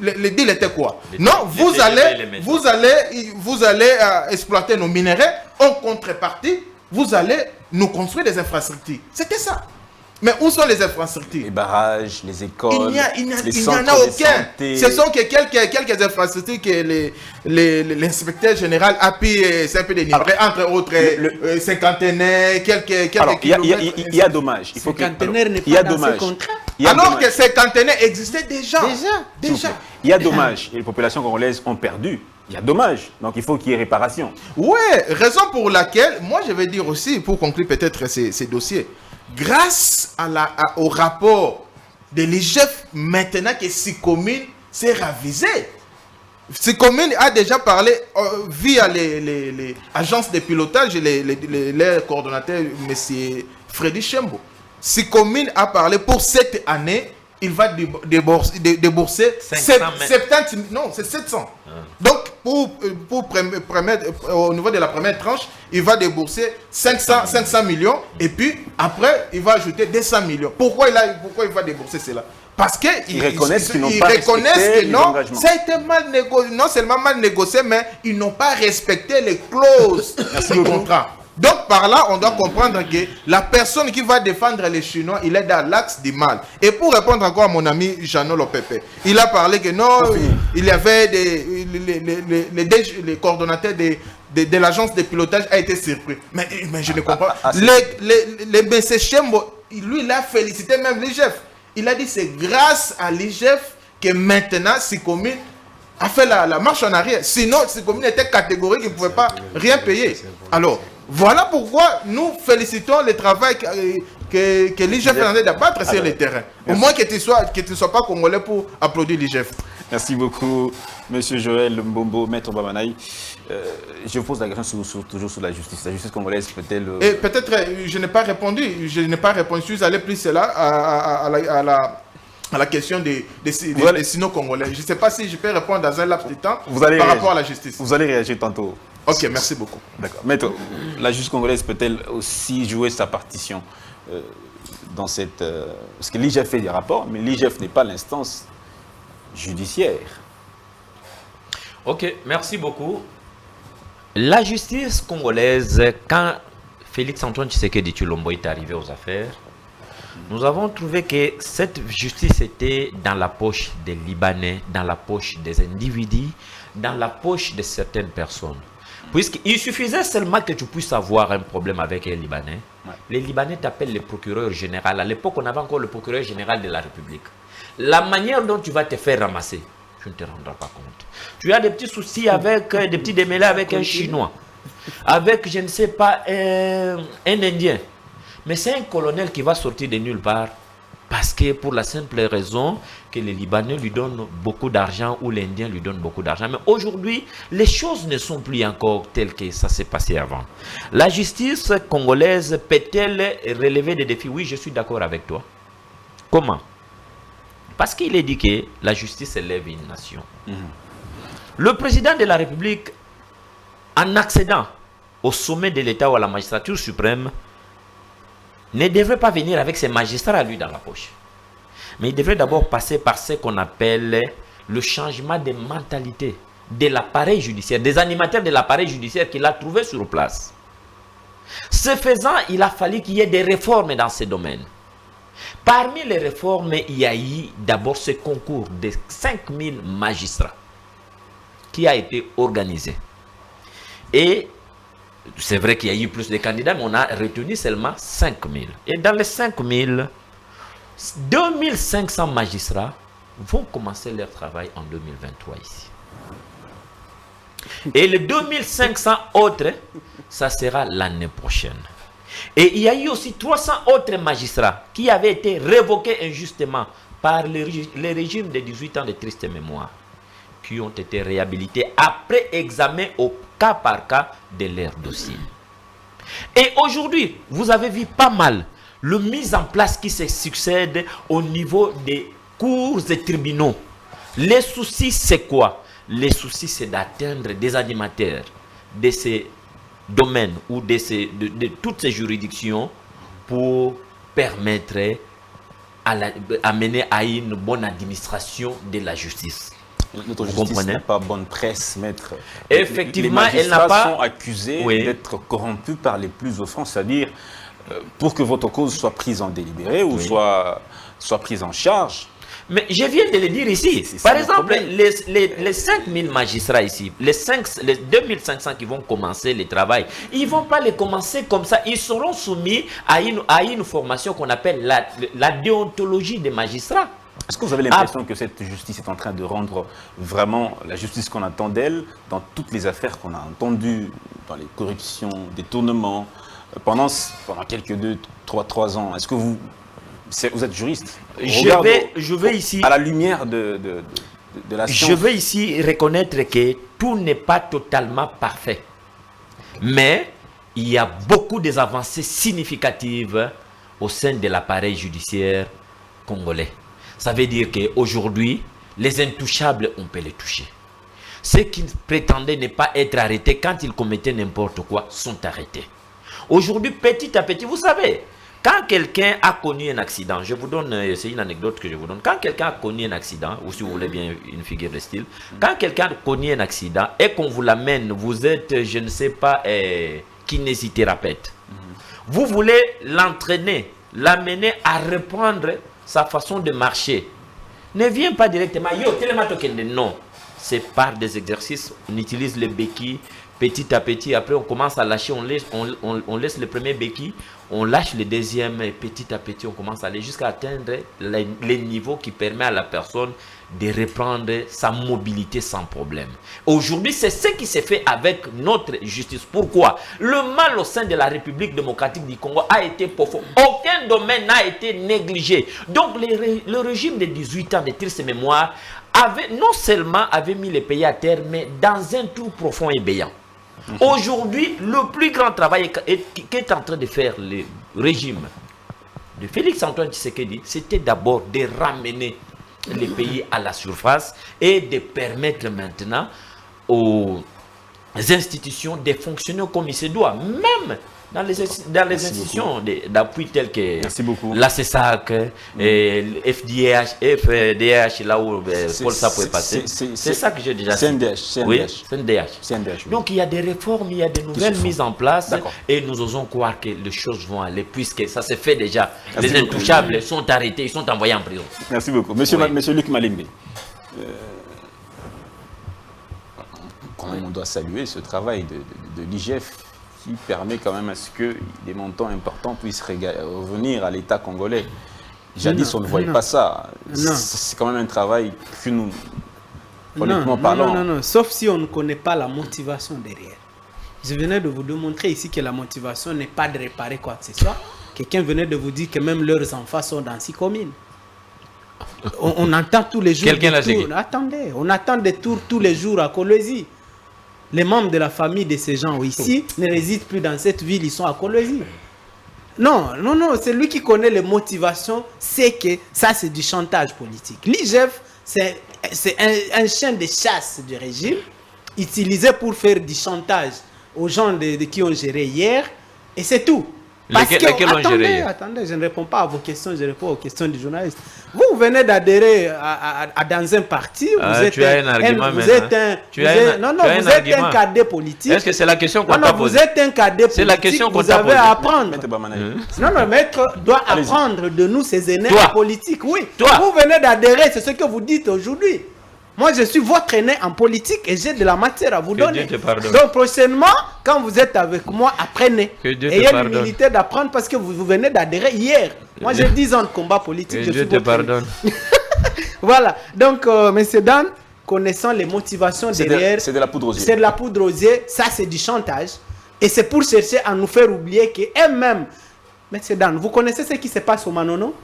le deal était quoi? Non, vous allez exploiter nos minéraux, en contrepartie, vous allez nous construire des infrastructures. C'était ça. Mais où sont les infrastructures? Les barrages, les écoles, il n'y en a aucun. Ce sont que quelques infrastructures que l'inspecteur général a pu délivrer, entre autres, cinquantenaires, quelques kilomètres. Il y a dommage. Cinquantenaire n'est pas dans ce contrat. Alors que cinquantenaires existaient déjà. Il y a dommage. Et les populations congolaises ont perdu. Il y a dommage. Donc il faut qu'il y ait réparation. Oui, raison pour laquelle, moi je vais dire aussi, pour conclure peut-être ces dossiers, grâce au rapport de l'IGF, maintenant que Sikomine s'est ravisé, Sikomine a déjà parlé via les agences de pilotage, les coordonnateurs, M. Freddy Chembo. Sikomine a parlé pour cette année, il va débourser 70, non, c'est 700. Donc, au niveau de la première tranche, il va débourser 500 millions et puis après, il va ajouter 200 millions. Pourquoi il va débourser cela? Parce qu'ils reconnaissent qu'ils n'ont pas respecté les engagements. Ça a été mal négocié, non seulement mal négocié, mais ils n'ont pas respecté les clauses du contrat. Donc par là, on doit comprendre que la personne qui va défendre les Chinois, il est dans l'axe du mal. Et pour répondre encore à mon ami Jeannot Lopepe, il a parlé que non, il y avait les coordonnateurs de l'agence de pilotage a été surpris. Mais je ne comprends pas. M. Chembo, lui, il a félicité même l'IGF. Il a dit c'est grâce à l'IGF que maintenant Sikomine a fait la marche en arrière. Sinon, Sikomine était catégorique, il ne pouvait pas rien payer. Alors, voilà pourquoi nous félicitons le travail que l'IGF est en train d'abattre sur le terrain. Au moins que tu ne sois pas congolais pour applaudir l'IGF. Merci beaucoup, M. Joël Mbombo, Maître Bamanaï. Je pose la question toujours sur la justice. La justice congolaise peut-elle... Et peut-être, je n'ai pas répondu. Je suis allé plus là à la question des sino-congolais. Je ne sais pas si je peux répondre dans un laps de temps par rapport à la justice. Vous allez réagir tantôt. Ok, merci beaucoup. D'accord. Maître, la justice congolaise peut-elle aussi jouer sa partition dans cette... parce que l'IGF fait des rapports, mais l'IGF n'est pas l'instance judiciaire. Ok, merci beaucoup. La justice congolaise, quand Félix Antoine Tshisekedi Tshilombo est arrivé aux affaires, Nous avons trouvé que cette justice était dans la poche des Libanais, dans la poche des individus, dans la poche de certaines personnes. Puisqu'il suffisait seulement que tu puisses avoir un problème avec les Libanais. Ouais. Les Libanais t'appellent le procureur général. À l'époque, on avait encore le procureur général de la République. La manière dont tu vas te faire ramasser, tu ne te rendras pas compte. Tu as des petits soucis avec, des petits démêlés avec un Chinois, avec, je ne sais pas, un Indien. Mais c'est un colonel qui va sortir de nulle part. Parce que pour la simple raison que les Libanais lui donnent beaucoup d'argent ou l'Indien lui donne beaucoup d'argent. Mais aujourd'hui, les choses ne sont plus encore telles que ça s'est passé avant. La justice congolaise peut-elle relever des défis? Oui, je suis d'accord avec toi. Comment? Parce qu'il est dit que la justice élève une nation. Le président de la République, en accédant au sommet de l'État ou à la magistrature suprême, ne devrait pas venir avec ses magistrats à lui dans la poche. Mais il devrait d'abord passer par ce qu'on appelle le changement de mentalité de l'appareil judiciaire, des animateurs de l'appareil judiciaire qu'il a trouvé sur place. Ce faisant, il a fallu qu'il y ait des réformes dans ces domaines. Parmi les réformes, il y a eu d'abord ce concours de 5000 magistrats qui a été organisé. Et c'est vrai qu'il y a eu plus de candidats, mais on a retenu seulement 5000. Et dans les 5000, 2500 magistrats vont commencer leur travail en 2023 ici. Et les 2500 autres, ça sera l'année prochaine. Et il y a eu aussi 300 autres magistrats qui avaient été révoqués injustement par les régimes de 18 ans de triste mémoire, qui ont été réhabilités après examen au cas par cas de leur dossier. Et aujourd'hui, vous avez vu pas mal le mise en place qui se succède au niveau des cours et tribunaux. Les soucis, c'est quoi? Les soucis, c'est d'atteindre des animateurs de ces domaines ou de toutes ces juridictions pour permettre à mener à une bonne administration de la justice. Notre justice n'a pas bonne presse, maître. Effectivement, elle n'a pas... sont accusés d'être corrompus par les plus offrants, c'est-à-dire pour que votre cause soit prise en délibéré ou soit prise en charge. Mais je viens de le dire ici. Par exemple, les 5000 magistrats ici, les 2500 qui vont commencer le travail, ils ne vont pas les commencer comme ça. Ils seront soumis à une formation qu'on appelle la déontologie des magistrats. Est-ce que vous avez l'impression que cette justice est en train de rendre vraiment la justice qu'on attend d'elle dans toutes les affaires qu'on a entendues, dans les corruptions, détournements, pendant quelques 3 ans? Est-ce que vous êtes juriste? Je vais ici, à la lumière de la science. Je vais ici reconnaître que tout n'est pas totalement parfait. Mais il y a beaucoup d'avancées significatives au sein de l'appareil judiciaire congolais. Ça veut dire qu'aujourd'hui, les intouchables, on peut les toucher. Ceux qui prétendaient ne pas être arrêtés quand ils commettaient n'importe quoi sont arrêtés. Aujourd'hui, petit à petit, vous savez, quand quelqu'un a connu un accident, je vous donne, c'est une anecdote que je vous donne. Quand quelqu'un a connu un accident, ou si vous voulez bien une figure de style, quand quelqu'un a connu un accident et qu'on vous l'amène, vous êtes, je ne sais pas, kinésithérapeute. Vous voulez l'entraîner, l'amener à reprendre sa façon de marcher. Ne viens pas directement, non. C'est par des exercices, on utilise les béquilles petit à petit. Après, on commence à lâcher, on laisse le premier béquille, on lâche le deuxième et petit à petit, on commence à aller jusqu'à atteindre les niveaux qui permettent à la personne de reprendre sa mobilité sans problème. Aujourd'hui, c'est ce qui s'est fait avec notre justice. Pourquoi? Le mal au sein de la République démocratique du Congo a été profond. Aucun domaine n'a été négligé. Donc, le régime de 18 ans de triste mémoire non seulement avait mis les pays à terre, mais dans un trou profond et béant. Aujourd'hui, le plus grand travail qu'est en train de faire le régime de Félix-Antoine Tshisekedi, c'était d'abord de ramener les pays à la surface et de permettre maintenant aux institutions des fonctionnaires comme il se doit, même dans les institutions d'appui telles que la CESAC, FDH, là où Paul Sapo est passé. C'est ça que j'ai déjà dit. CNDH. Donc il y a des réformes, il y a des nouvelles mises en place et nous osons croire que les choses vont aller puisque ça se fait déjà. Les intouchables sont arrêtés, ils sont envoyés en prison. Merci beaucoup. Monsieur Luc Malimbe. Quand même, on doit saluer ce travail de l'IGF qui permet quand même à ce que des montants importants puissent revenir à l'État congolais. Jadis, on ne voyait pas ça. C'est quand même un travail que nous, honnêtement parlant... Non, sauf si on ne connaît pas la motivation derrière. Je venais de vous démontrer ici que la motivation n'est pas de réparer quoi que ce soit. Quelqu'un venait de vous dire que même leurs enfants sont dans 6 communes. On entend tous les jours... Quelqu'un l'a dit. Attendez, on attend des tours tous les jours à Kolwezi. Les membres de la famille de ces gens ici ne résident plus dans cette ville, ils sont à Kolwezi. Non, c'est lui qui connaît les motivations, c'est que ça c'est du chantage politique. L'IGF, c'est un chien de chasse du régime, utilisé pour faire du chantage aux gens de qui ont géré hier, et c'est tout. Parce que, attendez, je ne réponds pas à vos questions, je réponds aux questions du journaliste. Vous venez d'adhérer dans un parti, vous êtes un cadet politique. Est-ce que c'est la question qu'on t'a posée? Vous êtes un cadet politique, la question qu'on vous avez à apprendre. Non, maître doit apprendre de nous, ces aînés en politique. Oui, vous venez d'adhérer, c'est ce que vous dites aujourd'hui. Moi, je suis votre aîné en politique et j'ai de la matière à vous donner. Donc, prochainement, quand vous êtes avec moi, apprenez. Ayez l'humilité d'apprendre parce que vous venez d'adhérer hier. Moi, j'ai 10 ans de combat politique. Que Dieu te pardonne. Voilà. Donc, M. Dan, connaissant les motivations derrière... C'est de la poudre aux yeux. C'est de la poudre aux yeux. Ça, c'est du chantage. Et c'est pour chercher à nous faire oublier qu'eux-mêmes... M. Dan, vous connaissez ce qui se passe au Manono?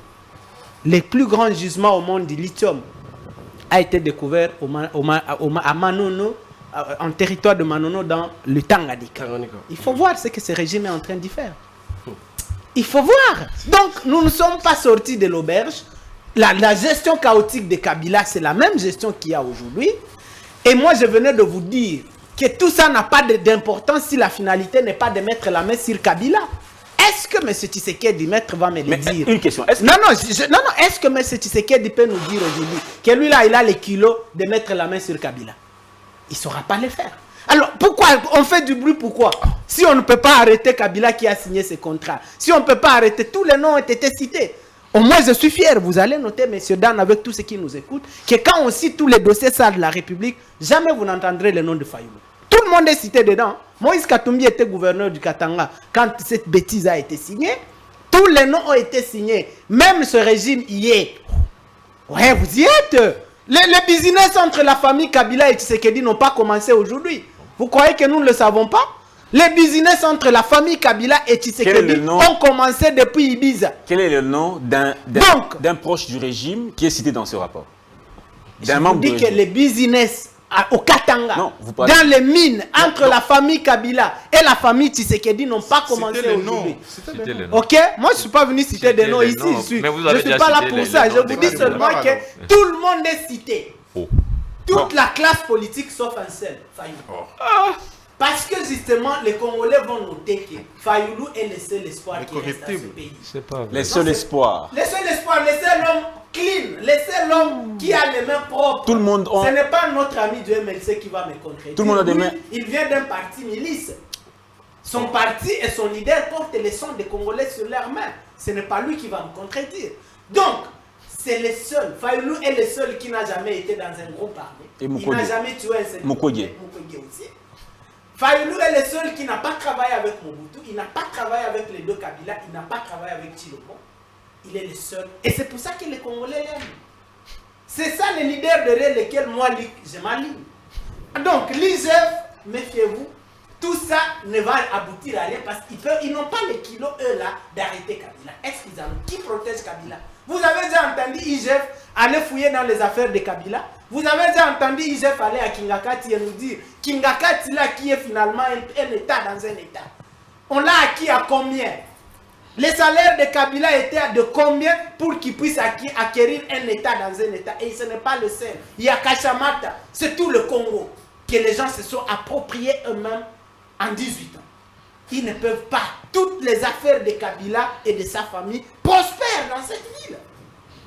Les plus grands gisements au monde du lithium a été découvert à Manono, en territoire de Manono, dans le Tanganyika. Il faut voir ce que ce régime est en train d'y faire. Il faut voir. Donc, nous ne sommes pas sortis de l'auberge. La gestion chaotique de Kabila, c'est la même gestion qu'il y a aujourd'hui. Et moi, je venais de vous dire que tout ça n'a pas d'importance si la finalité n'est pas de mettre la main sur Kabila. Est-ce que M. Tshisekedi, maître, va me le dire? Une question. Non, est-ce que M. Tshisekedi peut nous dire aujourd'hui que lui, là, il a les kilos de mettre la main sur Kabila? Il ne saura pas le faire. Alors, pourquoi on fait du bruit? Pourquoi? Si on ne peut pas arrêter Kabila qui a signé ce contrat, si on ne peut pas arrêter, tous les noms ont été cités. Au moins, je suis fier. Vous allez noter, M. Dan, avec tous ceux qui nous écoutent, que quand on cite tous les dossiers sales de la République, jamais vous n'entendrez le nom de Fayoulou. Tout le monde est cité dedans. Moïse Katumbi était gouverneur du Katanga quand cette bêtise a été signée. Tous les noms ont été signés. Même ce régime y est. Ouais, vous y êtes. Les business entre la famille Kabila et Tshisekedi n'ont pas commencé aujourd'hui. Vous croyez que nous ne le savons pas? Les business entre la famille Kabila et Tshisekedi ont commencé depuis Ibiza. Quel est le nom d'un proche du régime qui est cité dans ce rapport? Je vous dis que les business au Katanga, dans les mines, entre la famille Kabila et la famille Tshisekedi n'ont pas commencé aujourd'hui. Ok? Moi, je ne suis pas venu citer des noms ici. Je ne suis pas là pour ça. Je vous dis seulement que tout le monde est cité. Toute la classe politique sauf un seul, Fayoulou. Parce que justement, les Congolais vont noter que Fayoulou est le seul espoir qui reste dans ce pays. Le seul espoir. Le seul espoir, le seul homme clean, le seul homme qui a les mains propres. Tout le monde Ce n'est pas notre ami du MLC qui va me contredire. Tout le monde a des mains. Il vient d'un parti milice. Son parti et son leader portent les sons des Congolais sur leurs mains. Ce n'est pas lui qui va me contredire. Donc, c'est le seul. Fayoulou est le seul qui n'a jamais été dans un groupe armé. Il n'a jamais tué un seul. Mukwege aussi. Fayoulou est le seul qui n'a pas travaillé avec Mobutu, il n'a pas travaillé avec les deux Kabila, il n'a pas travaillé avec Tshilombo. Il est le seul. Et c'est pour ça que les Congolais l'aiment. C'est ça les leaders derrière lesquels moi, je m'aligne. Donc, l'IGF, méfiez-vous, tout ça ne va aboutir à rien parce qu'ils n'ont pas les kilos, eux, là, d'arrêter Kabila. Est-ce qu'ils ont? Qui protège Kabila? Vous avez déjà entendu IGF aller fouiller dans les affaires de Kabila? Vous avez déjà entendu IGF aller à Kingakati et nous dire Kingakati là qui est finalement un État dans un État. On l'a acquis à combien? Les salaires de Kabila étaient de combien pour qu'il puisse acquérir un État dans un État? Et ce n'est pas le seul. Il y a Kachamata, c'est tout le Congo. que les gens se sont appropriés eux-mêmes en 18 ans. Ils ne peuvent pas. Toutes les affaires de Kabila et de sa famille prospèrent dans cette ville.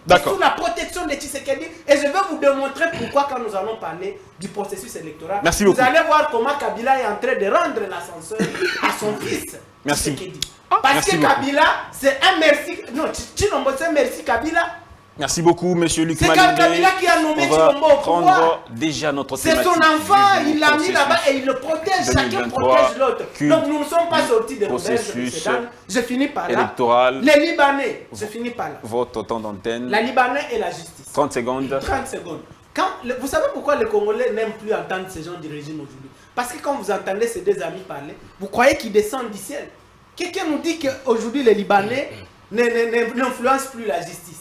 D'accord. Sous la protection de Tshisekedi. Et je vais vous démontrer pourquoi quand nous allons parler du processus électoral. Merci beaucoup. Vous allez voir comment Kabila est en train de rendre l'ascenseur à son fils. Merci. Tshisekedi. Parce Merci que beaucoup. Kabila, c'est un merci. Non, Chilombo, c'est un merci Kabila. Merci beaucoup, monsieur Luc C'est Malembe. Kabila qui a nommé On va Chilombo au pouvoir. prendre déjà notre C'est thématique son enfant, du il l'a mis processus là-bas et il le protège. Chacun 2023, protège l'autre. culte, Donc nous ne sommes pas sortis de l'auberge processus précédente. Je finis par là. électoral. Les Libanais, je finis par là. Votre temps d'antenne. La Libanais et la justice. 30 secondes. 30 secondes. Vous savez pourquoi les Congolais n'aiment plus entendre ces gens du régime aujourd'hui? Parce que quand vous entendez ces deux amis parler, vous croyez qu'ils descendent du ciel. Quelqu'un nous dit qu'aujourd'hui les Libanais n'influencent plus la justice.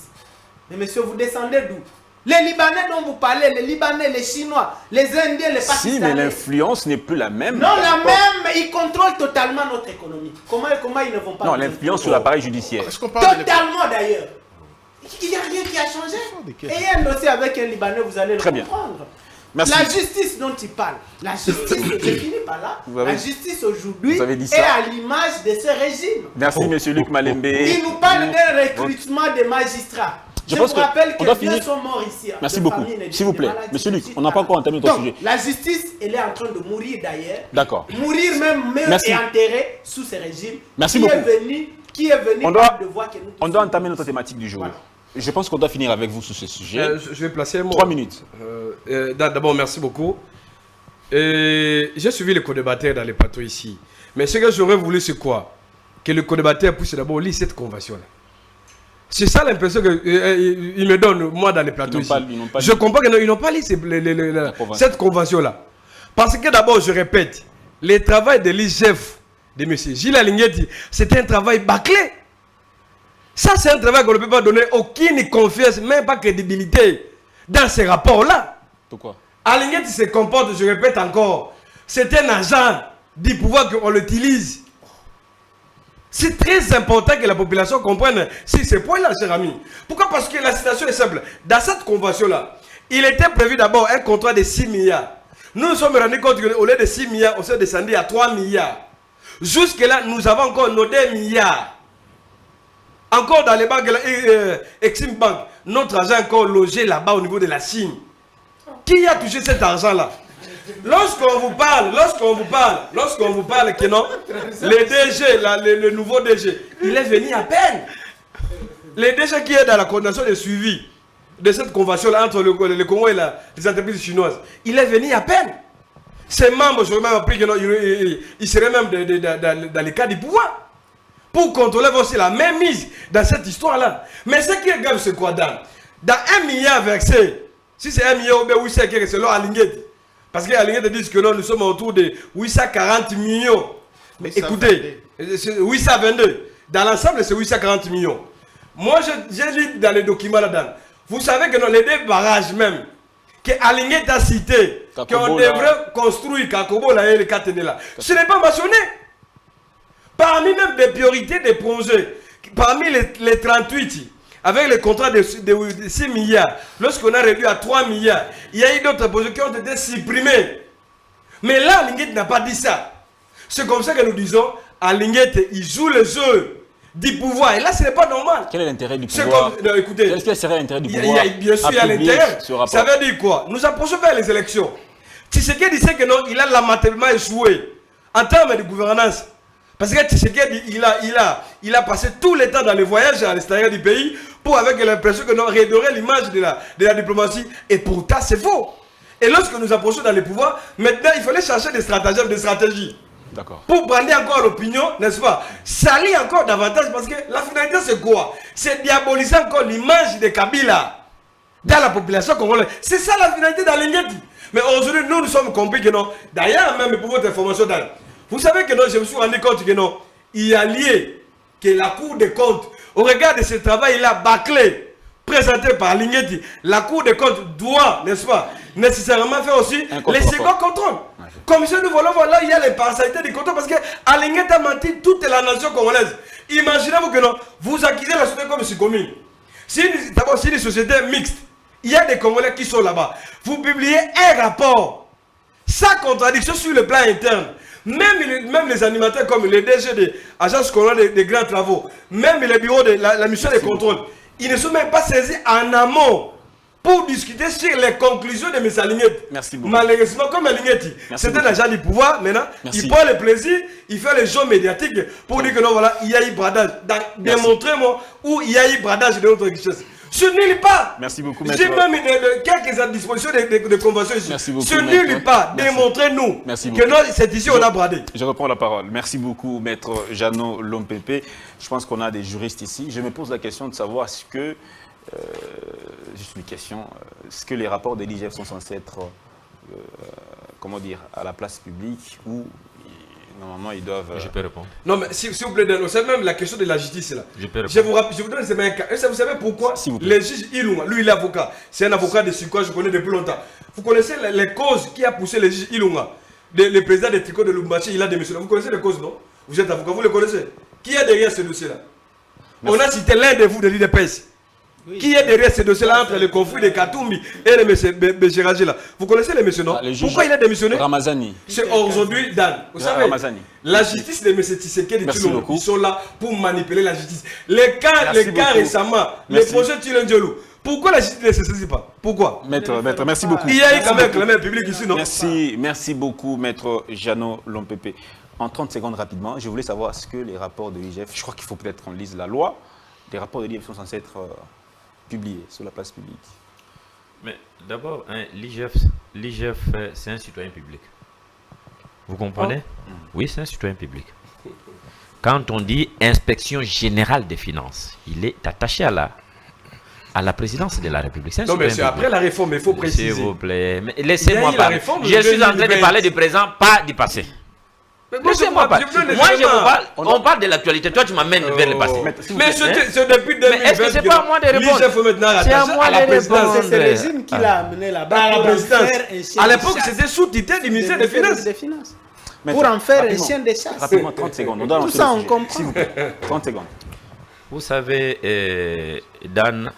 Mais monsieur, vous descendez d'où? Les Libanais dont vous parlez, les Libanais, les Chinois, les Indiens, les Pakistanais. Si, mais l'influence n'est plus la même. Non, la même, mais ils contrôlent totalement notre économie. Comment ils ne vont pas... Non, l'influence sur l'appareil judiciaire. Est-ce qu'on parle de Totalement d'ailleurs. Il n'y a rien qui a changé. Et il y a un dossier avec un Libanais, vous allez le Très bien. comprendre. Merci. La justice dont il parle, la justice, je finis par là, la justice aujourd'hui vous avez dit est ça. à l'image de ce régime. Merci, monsieur Luc Malembe. Il nous parle d'un recrutement des magistrats. Je pense vous rappelle qu'on doit que deux finir. sont morts ici. Merci de beaucoup. famine et de S'il vous plaît. maladies. Monsieur Luc, on n'a pas encore entamé notre Donc, sujet. la justice, elle est en train de mourir d'ailleurs. D'accord. Mourir même Merci. et enterré sous ce régime. Merci qui beaucoup. Qui est venu On doit- par de voix que nous On doit entamer notre thématique du jour. Voilà. Je pense qu'on doit finir avec vous sur ce sujet. Je vais placer un mot. 3 minutes. D'abord, merci beaucoup. J'ai suivi le co-débatteur dans les plateaux ici. Mais ce que j'aurais voulu, c'est quoi? Que le co-débatteur puisse d'abord lire cette convention-là. C'est ça l'impression qu'il me donne, moi, dans les plateaux ici. Ils n'ont pas Je lu. comprends qu'ils n'ont pas lu convention. cette convention-là. Parce que d'abord, je répète, le travail de l'IGF de M. Gilles Alinguetti, c'était un travail bâclé. Ça, c'est un travail qu'on ne peut pas donner aucune confiance, même pas crédibilité dans ces rapports-là. Pourquoi? Alinguetti se comporte, je répète encore, c'est un agent du pouvoir qu'on l'utilise. C'est très important que la population comprenne si ce point-là, cher ami. Pourquoi? Parce que la situation est simple. Dans cette convention-là, il était prévu d'abord un contrat de 6 milliards. Nous nous sommes rendus compte qu'au lieu de 6 milliards, on s'est descendu à 3 milliards. Jusque-là, nous avons encore nos 2 milliards. Encore dans les banques, Exim Bank, notre argent est encore logé là-bas au niveau de la Chine. Qui a touché cet argent-là? Lorsqu'on vous parle que non, le DG, le nouveau DG, il est venu à peine. Le DG qui est dans la coordination de suivi de cette convention-là entre le Congo et les entreprises chinoises, il est venu à peine. Ses membres, j'aurais même appris qu'il serait même dans les cas du pouvoir. Pour contrôler aussi la même mise dans cette histoire-là. Mais ce qui est grave, c'est quoi, dans 1 milliard versé, si c'est 1 milliard ou bien 800, c'est là à Alinguetti. Parce que Alinguetti dit que non, nous sommes autour de 840 millions. Mais écoutez, c'est 822. Dans l'ensemble, c'est 840 millions. Moi, j'ai lu dans les documents là-dedans. Vous savez que dans les deux barrages même, que Alinguetti a cité, qu'on devrait construire Kakobo là et le Katenela, ce n'est pas mentionné. Parmi même des priorités des projets, parmi les 38, avec le contrat de 6 milliards, lorsqu'on a réduit à 3 milliards, il y a eu d'autres projets qui ont été supprimés. Mais là, Alinguetti n'a pas dit ça. C'est comme ça que nous disons, Alinguetti, il joue le jeu du pouvoir. Et là, ce n'est pas normal. Quel est l'intérêt du pouvoir? Non, écoutez, Quel serait l'intérêt du pouvoir? bien sûr, il y a l'intérêt. Ça Ça veut dire quoi? Nous approchons vers les élections. Tshisekedi disait que non, il a lamentablement échoué en termes de gouvernance. Parce que Tshisekedi, il a passé tout le temps dans les voyages à l'extérieur du pays pour avec l'impression que nous redorer l'image de la diplomatie. Et pourtant, c'est faux. Et lorsque nous approchons dans les pouvoirs, maintenant, il fallait chercher des stratégies. D'accord. Pour brandir encore l'opinion, n'est-ce pas? Salir encore davantage parce que la finalité, c'est quoi? C'est diaboliser encore l'image de Kabila dans la population congolaise. C'est ça la finalité d'Alinguetti. Mais aujourd'hui, nous sommes compris que non. D'ailleurs, même pour votre information, vous savez que non, je me suis rendu compte que non, il y a lié que la Cour des comptes, au regard de ce travail-là bâclé, présenté par Alinguetti, la Cour des comptes doit, n'est-ce pas, nécessairement faire aussi les seconds contrôles. Comme si nous voulons voir là, il y a les partialités du contrôle parce que Alinguetti a menti toute la nation congolaise. Imaginez-vous que non, vous accusez la société comme si commune. D'abord, si une société mixte, il y a des Congolais qui sont là-bas. Vous publiez un rapport. Sa contradiction sur le plan interne. Même les animateurs comme les DG des agences coloniales des grands travaux, même les bureaux de la mission de contrôle, ils ne sont même pas saisis en amont pour discuter sur les conclusions de M. Alignetti. Merci beaucoup. Malheureusement, comme Alignetti, c'est un agent du pouvoir, maintenant, il prend le plaisir, il fait les jeux médiatiques pour dire que non, voilà, il y a eu bradage. Démontrez-moi où il y a eu bradage de notre richesse. Ce n'est pas. Merci beaucoup, J'ai même quelques dispositions de conventions ici. Merci beaucoup, ce n'est pas. Démontrez-nous que c'est ici on a bradé. Je reprends la parole. Merci beaucoup, maître Jeannot Lompépé. Je pense qu'on a des juristes ici. Je me pose la question de savoir ce que, juste une question, est-ce que les rapports de l'IGF sont censés être, comment dire, à la place publique ou normalement ils doivent... Je peux répondre. Non, mais s'il vous plaît, c'est même la question de la justice là. Je peux répondre. Je vous donne un cas. Et vous savez pourquoi les juges Ilunga, lui il est avocat, c'est un avocat de Sikoa, je connais depuis longtemps. Vous connaissez les causes qui a poussé les juges Ilunga, le président des tricots de Lubumbashi, il a démissionné. Vous connaissez les causes, non? Vous êtes avocat, vous les connaissez. Qui est derrière ce dossier là? On a cité l'un de vous de l'IDPS. Oui. Qui est derrière ce dossier-là entre le conflit de Katumbi et le monsieur Béchéragé là? Vous connaissez les messieurs, non? Pourquoi il a démissionné? Ramazani. C'est aujourd'hui Dan. Vous savez, Ramazani. La justice de M. Tshisekedi, ils sont là pour manipuler la justice. Les cas récemment, les projets Tshilondiolo. Pourquoi la justice ne se saisit pas? Pourquoi? Maître, merci beaucoup. Il y a eu quand même le même public ici, non? Merci beaucoup, maître Jeannot Lompépé. En 30 secondes rapidement, je voulais savoir ce que les rapports de l'IGF, je crois qu'il faut peut-être qu'on lise la loi, les rapports de l'IGF sont censés être publiés sur la place publique. Mais d'abord, hein, l'IGF, c'est un citoyen public. Vous comprenez? Oui, c'est un citoyen public. Quand on dit inspection générale des finances, il est attaché à la présidence de la République. Non, mais c'est après la réforme, il faut préciser. S'il vous plaît, laissez-moi parler. Je suis en train de parler du présent, pas du passé. Laissez-moi parler. Moi, on parle de l'actualité. Toi, tu m'amènes vers le passé. Mais c'est depuis 2020. Mais est-ce que c'est pas à moi de répondre? C'est à moi de répondre. C'est le régime qui l'a amené là-bas. À la présidence. À l'époque, c'était sous-titré du ministère des Finances. Pour en faire un chien de chasse. Rapidement, 30 secondes. Tout ça, on comprend. S'il vous plaît, 30 secondes. Vous savez, Dan,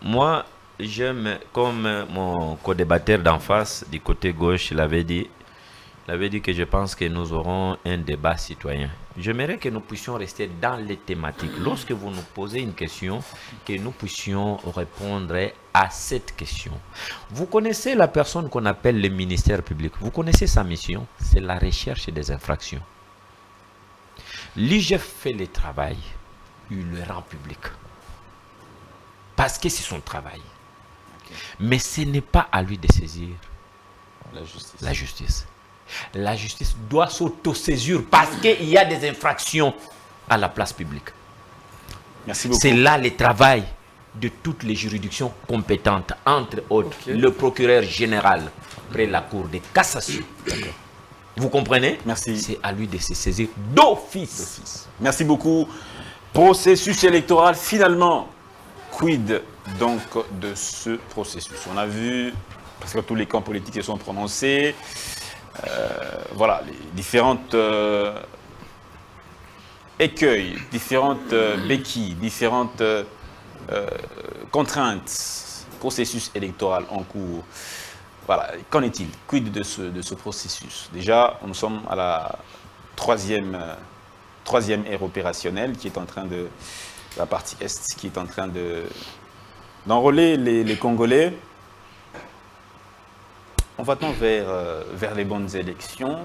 moi, j'aime, comme mon co-débatteur d'en face, du côté gauche, il avait dit que je pense que nous aurons un débat citoyen. J'aimerais que nous puissions rester dans les thématiques. Lorsque vous nous posez une question, que nous puissions répondre à cette question. Vous connaissez la personne qu'on appelle le ministère public. Vous connaissez sa mission? C'est la recherche des infractions. L'IGF fait le travail. Il le rend public. Parce que c'est son travail. Mais ce n'est pas à lui de saisir la justice. La justice doit s'autosaisir parce qu'il y a des infractions à la place publique. Merci beaucoup. C'est là le travail de toutes les juridictions compétentes, entre autres le procureur général près la Cour de cassation. Vous comprenez? Merci. C'est à lui de se saisir d'office. Merci beaucoup. Processus électoral, finalement, quid donc de ce processus? On a vu, parce que tous les camps politiques se sont prononcés, voilà, les différentes écueils, différentes béquilles, différentes contraintes, processus électoral en cours. Voilà, qu'en est-il? Quid de ce processus? Déjà, nous sommes à la troisième ère opérationnelle qui est en train de, la partie Est, qui est en train d'enrôler les Congolais. On va-t-on vers les bonnes élections?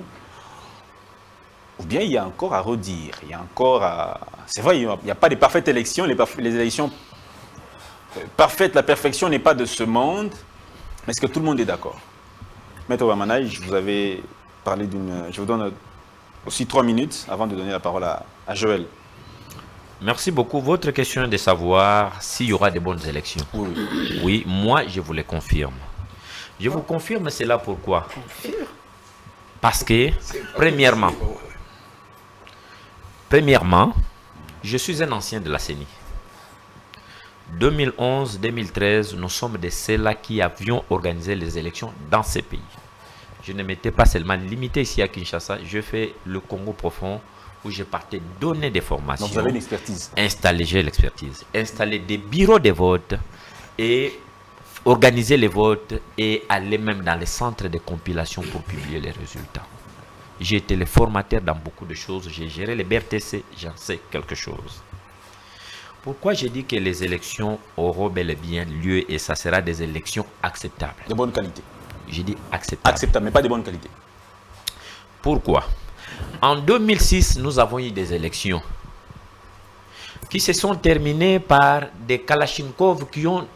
Ou bien il y a encore à redire, il y a encore à... C'est vrai, il n'y a pas de parfaites élections, les élections parfaites, la perfection n'est pas de ce monde, mais est-ce que tout le monde est d'accord? Maître Wamanaï, vous avez parlé d'une... Je vous donne aussi 3 minutes avant de donner la parole à Joël. Merci beaucoup. Votre question est de savoir s'il y aura de bonnes élections. Oui, moi je vous le confirme. Je vous confirme cela pourquoi? Parce que, premièrement, je suis un ancien de la CENI. 2011-2013, nous sommes de ceux-là qui avions organisé les élections dans ces pays. Je ne m'étais pas seulement limité ici à Kinshasa, je fais le Congo profond où je partais donner des formations. Donc vous avez une expertise. J'ai l'expertise. Installer des bureaux de vote et organiser les votes et aller même dans les centres de compilation pour publier les résultats. J'ai été le formateur dans beaucoup de choses, j'ai géré les BRTC, j'en sais quelque chose. Pourquoi j'ai dit que les élections auront bel et bien lieu et ça sera des élections acceptables? De bonne qualité. J'ai dit acceptables. Acceptable, mais pas de bonne qualité. Pourquoi? En 2006, nous avons eu des élections qui se sont terminées par des Kalachnikov qui ont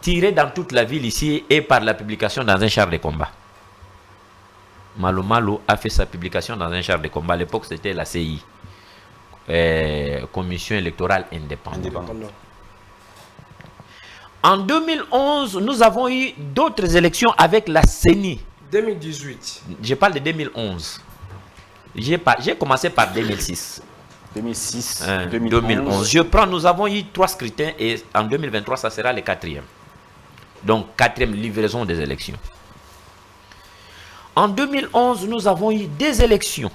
tiré dans toute la ville ici et par la publication dans un char de combat. Malo Malo a fait sa publication dans un char de combat. À l'époque, c'était la CI, Commission électorale indépendante. En 2011, nous avons eu d'autres élections avec la CENI. 2018. Je parle de 2011. J'ai commencé par 2006. 2006, 2011. Nous avons eu 3 scrutins et en 2023, ça sera le 4e. Donc, 4e livraison des élections. En 2011, nous avons eu des élections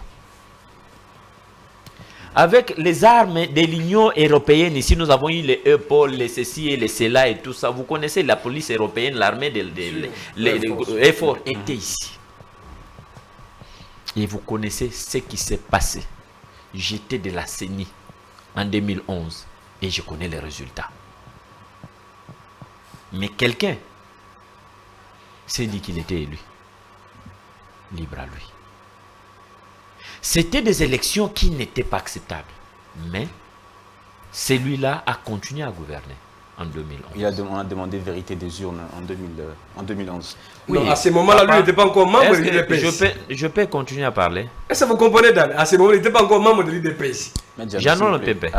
avec les armes de l'Union européenne. Ici, nous avons eu les EPOL, les ceci et les CELA et tout ça. Vous connaissez la police européenne, l'armée, les efforts étaient ici. Et vous connaissez ce qui s'est passé. J'étais de la CENI en 2011 et je connais les résultats. Mais quelqu'un s'est dit qu'il était élu. Libre à lui. C'était des élections qui n'étaient pas acceptables. Mais celui-là a continué à gouverner en 2011. On a demandé vérité des urnes en 2011. Oui, non, à ce moment-là, lui n'était pas encore membre de l'IDPS. Je peux continuer à parler. Est-ce que vous comprenez, Dan? À ce moment-là, il n'était pas encore membre de l'IDPS. Jean-Non Pépé,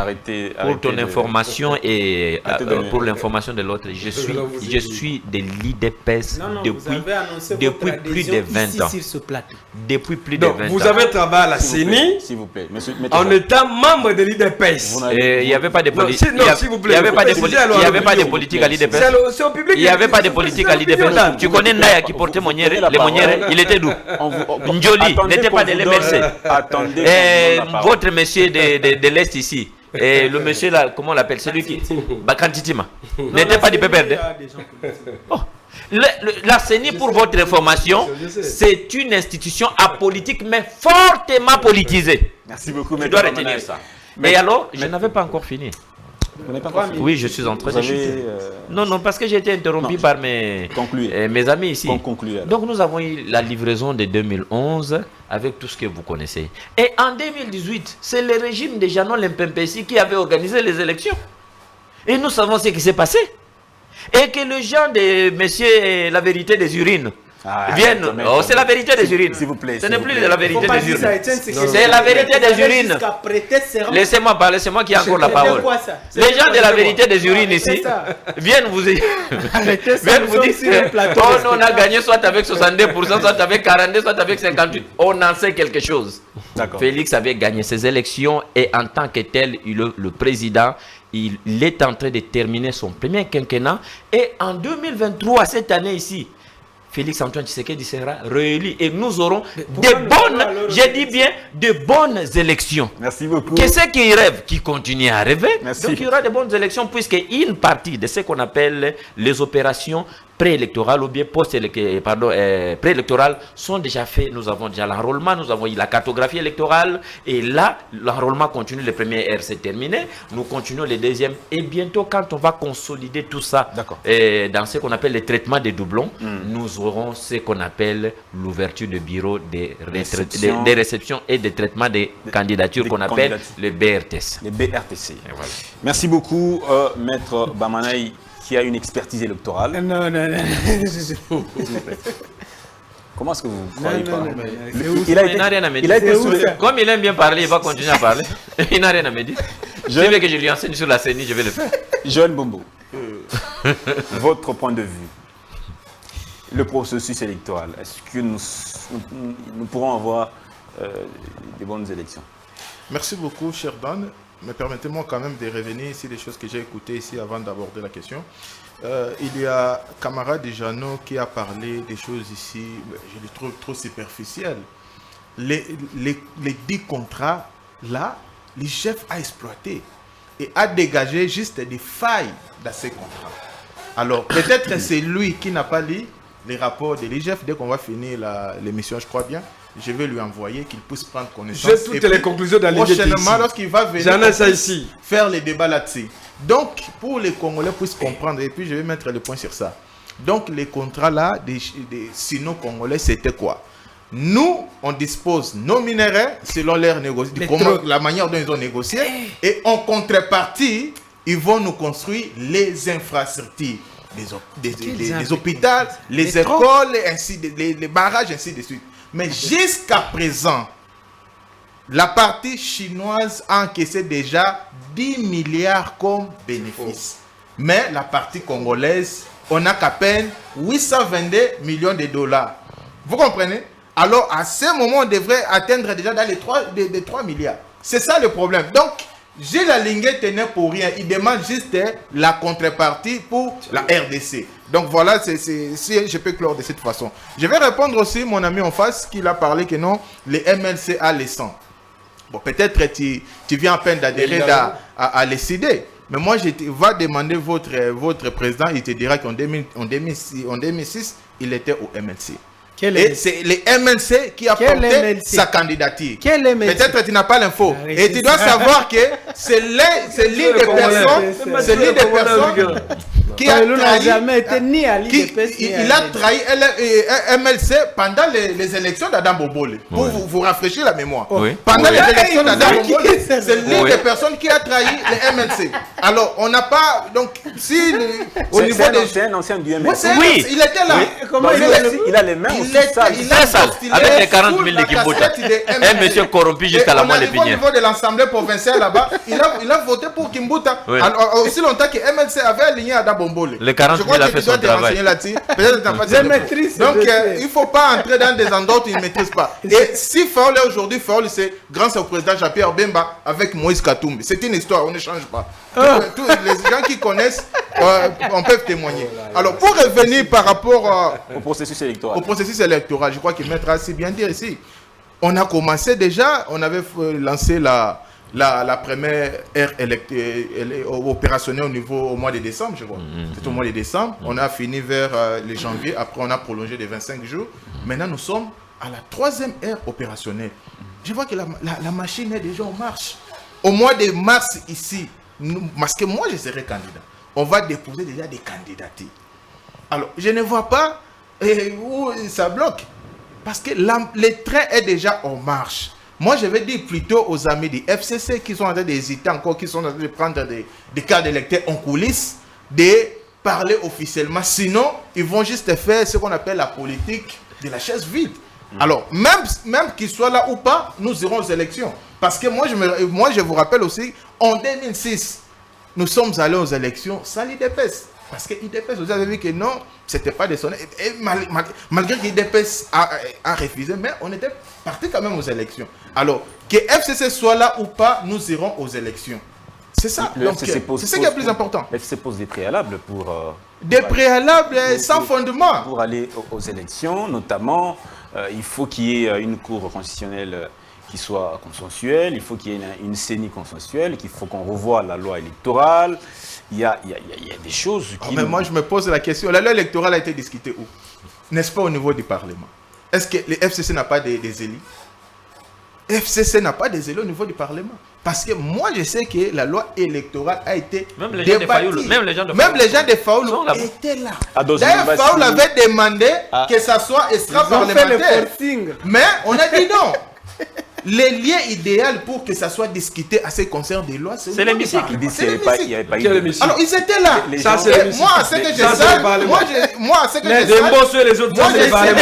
pour ton information et pour l'information de l'autre, je suis de l'IDPS depuis plus de 20 ans. Depuis plus de 20 ans. Vous avez travaillé à la CENI en étant membre de l'IDPS. Il n'y avait pas de politique. Non, s'il vous plaît. Il n'y avait pas de politique à l'IDPS. Il n'y avait pas de politique à l'IDPS. Tu connais Naya qui portait les Moniere, il était d'où? Njoli n'était pas de l'MRC. Votre monsieur de l'Est ici, et le monsieur là, comment on l'appelle, celui qui Bakantitima, n'était pas du PPRD. Oh. La CENI, pour votre information, c'est une institution apolitique mais fortement politisée. Merci beaucoup. Tu dois retenir ça. Et alors, je n'avais pas encore fini. Oui, je suis en train de chuter. Non, parce que j'ai été interrompu par mes amis ici. Donc nous avons eu la livraison de 2011 avec tout ce que vous connaissez. Et en 2018, c'est le régime de Jean-Non Lempempesi qui avait organisé les élections. Et nous savons ce qui s'est passé. Et que le gens de monsieur la vérité des urines viennent. Oh, c'est la vérité des urines. S'il vous plaît. Ce n'est plus la vérité des urines. C'est la vérité des urines. Laissez-moi parler, c'est moi qui ai encore la parole. Les gens de la vérité des urines ici viennent vous dire que on a gagné soit avec 62%, soit avec 42%, soit avec 58%. On en sait quelque chose. Félix avait gagné ses élections et en tant que tel, le président, il est en train de terminer son premier quinquennat. Et en 2023, cette année ici, Félix-Antoine Tshisekedi sera réélu et nous aurons de bonnes élections. Merci beaucoup. Que ceux qui rêvent, qui continuent à rêver, donc il y aura de bonnes élections puisque une partie de ce qu'on appelle les opérations préélectorales ou bien préélectorales sont déjà faites. Nous avons déjà l'enrôlement, nous avons eu la cartographie électorale et là, l'enrôlement continue. Le premier R c'est terminé, nous continuons le deuxième et bientôt quand on va consolider tout ça dans ce qu'on appelle le traitement des doublons, nous aurons ce qu'on appelle l'ouverture de bureaux des réceptions et de traitement des candidatures qu'on appelle les BRTC. Les BRTC. Voilà. Merci beaucoup, Maître Bamanaï, qui a une expertise électorale. Non. Comment est-ce que vous croyez pas? Il n'a rien à me dire. Comme il aime bien parler, il va continuer à parler. Il n'a rien à me dire. Je veux que je lui enseigne sur la CENI, je vais le faire. Joël Bombo, votre point de vue, le processus électoral, est-ce que nous pourrons avoir des bonnes élections? Merci beaucoup, cher Dan. Mais permettez-moi quand même de revenir ici des choses que j'ai écoutées ici avant d'aborder la question. Il y a camarade Jeannot qui a parlé des choses ici, je les trouve trop superficielles. Les 10 contrats, là, le chef a exploité et a dégagé juste des failles dans ces contrats. Alors, peut-être c'est lui qui n'a pas lu les rapports de l'IGF. Dès qu'on va finir l'émission, je crois bien, je vais lui envoyer qu'il puisse prendre connaissance. J'ai toutes les conclusions dans l'IGF. Prochainement, lorsqu'il va venir, j'en ai ça ici. Faire les débats là-dessus. Donc, pour les Congolais puissent comprendre, et puis je vais mettre le point sur ça. Donc, les contrats là, des sino-congolais, c'était quoi? Nous, on dispose nos minéraux selon la manière dont ils ont négocié. Et en contrepartie, ils vont nous construire les infrastructures. Les hôpitaux, les écoles, les barrages, ainsi de suite. Mais jusqu'à présent, la partie chinoise a encaissé déjà 10 milliards comme bénéfice. Mais la partie congolaise, on n'a qu'à peine 822 millions de dollars. Vous comprenez? Alors, à ce moment, on devrait atteindre déjà dans les 3 milliards. C'est ça le problème. Donc, Gilles Alingué tenait pour rien. Il demande juste la contrepartie pour la RDC. Donc voilà, si je peux clore de cette façon. Je vais répondre aussi, mon ami en face, qui a parlé que non, les MLC à l'essence. Bon, peut-être tu viens à peine d'adhérer à l'ECD. Mais moi, je vais demander votre président, il te dira qu'en 2006, il était au MLC. Et c'est les MLC qui a porté sa candidature. Peut-être tu n'as pas l'info. Et tu dois savoir que c'est l'île des personnes qui a trahi MLC pendant les élections d'Adam Bobole. Pour vous rafraîchir la mémoire. Pendant les élections d'Adam Bobole, c'est l'île des personnes qui a trahi les MLC. Alors, on n'a pas... Donc, si au niveau des... C'est un ancien du MLC. Oui, il était là. Il a les mêmes. C'est ça, avec les 40 000 de Kimbouta. Un monsieur corrompu jusqu'à la moelle épinière. Au niveau de l'Assemblée provinciale là-bas, il a voté pour Kimbouta. Aussi longtemps que MLC avait aligné Adam Bombole. Les 40 000 a fait son travail. Donc, il ne faut pas entrer dans des endroits où il ne maîtrise pas. Et si Faol est aujourd'hui, Faol, c'est grâce au président Jean-Pierre Bemba avec Moïse Katumbi. C'est une histoire, on ne change pas. Tous les gens qui connaissent, on peut témoigner. Alors, pour revenir par rapport au processus électoral. Je crois qu'il mettra assez bien dire ici. On a commencé déjà, on avait lancé la première ère opérationnelle au mois de décembre, je crois. C'est au mois de décembre. On a fini vers le janvier. Après, on a prolongé de 25 jours. Maintenant, nous sommes à la 3e ère opérationnelle. Je vois que la machine est déjà en marche. Au mois de mars, ici, parce que moi, je serai candidat, on va déposer déjà des candidatures. Alors, je ne vois pas où ça bloque. Parce que le train est déjà en marche. Moi, je vais dire plutôt aux amis du FCC qui sont en train d'hésiter encore, qui sont en train de prendre des cartes d'électeurs en coulisses, de parler officiellement. Sinon, ils vont juste faire ce qu'on appelle la politique de la chaise vide. Alors, même qu'ils soient là ou pas, nous irons aux élections. Parce que moi, je vous rappelle aussi, en 2006, nous sommes allés aux élections sans l'IDPS. Parce que l'IDPS, vous avez vu que non, ce n'était pas des sonnettes. Et malgré que l'IDPS a refusé, mais on était parti quand même aux élections. Alors, que FCC soit là ou pas, nous irons aux élections. C'est ça. C'est ce qui est le plus important. FCC pose des préalables pour... des préalables sans fondement. Pour aller aux élections, notamment, il faut qu'il y ait une cour constitutionnelle qui soit consensuelle, il faut qu'il y ait une CENI consensuelle, qu'il faut qu'on revoie la loi électorale. Il y a des choses qui... mais moi, je me pose la question. La loi électorale a été discutée où? N'est-ce pas au niveau du Parlement? Est-ce que le FCC n'a pas des élus? FCC n'a pas des élus au niveau du Parlement. Parce que moi, je sais que la loi électorale a été débattue. Même les gens de Faoul étaient là. D'ailleurs, Faoul avait demandé que ça soit extra-parlementaire. Mais on a dit non. Les liens idéaux pour que ça soit discuté à ce concerne des lois, c'est l'hémicycle. Il dit qu'il n'y avait pas eu. Alors, ils étaient là. Ça, c'est l'hémicycle. Moi, ce que je sais, moi, ce que je sais, les Mbossos et les autres, ça, c'est le Parlement.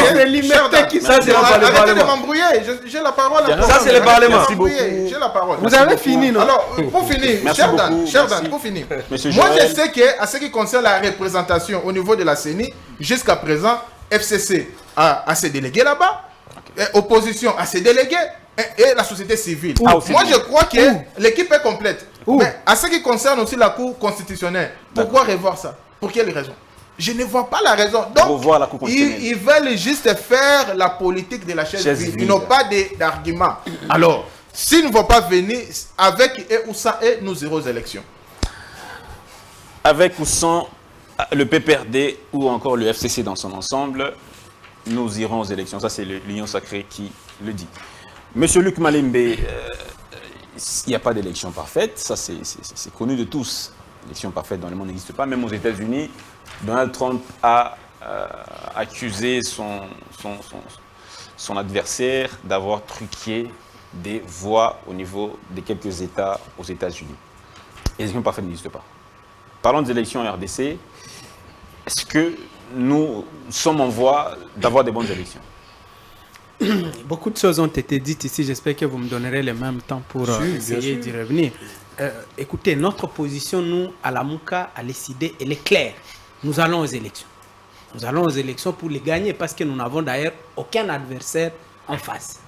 Ça, c'est le Parlement. Arrêtez de m'embrouiller. J'ai la parole. Ça, c'est le Parlement. Merci beaucoup. J'ai la parole. Vous avez fini, non? Alors, pour finir, Cherdan, pour finir. Moi, je sais qu'à ce qui concerne la représentation au niveau de la CENI, jusqu'à présent, FCC a ses délégués là-bas, opposition a ses délégués, et la société civile. Moi, je crois que l'équipe est complète. Mais à ce qui concerne aussi la Cour constitutionnelle, pourquoi revoir ça? Pour quelle raison? Je ne vois pas la raison. Donc, ils veulent juste faire la politique de la chaise vide. Ils n'ont pas d'argument. Alors, s'ils ne vont pas venir, avec et ou sans et, nous irons aux élections. Avec ou sans le PPRD ou encore le FCC dans son ensemble, nous irons aux élections. Ça, c'est l'Union sacrée qui le dit. Monsieur Luc Malembe, il n'y a pas d'élection parfaite. Ça, c'est connu de tous. L'élection parfaite dans le monde n'existe pas. Même aux États-Unis, Donald Trump a accusé son adversaire d'avoir truqué des voix au niveau des quelques États aux États-Unis. L'élection parfaite n'existe pas. Parlons des élections en RDC. Est-ce que nous sommes en voie d'avoir des bonnes élections? Beaucoup de choses ont été dites ici. J'espère que vous me donnerez le même temps pour essayer d'y revenir. Écoutez, notre position, nous, à la Mouka, à l'ECD, elle est claire. Nous allons aux élections. Nous allons aux élections pour les gagner parce que nous n'avons d'ailleurs aucun adversaire en face.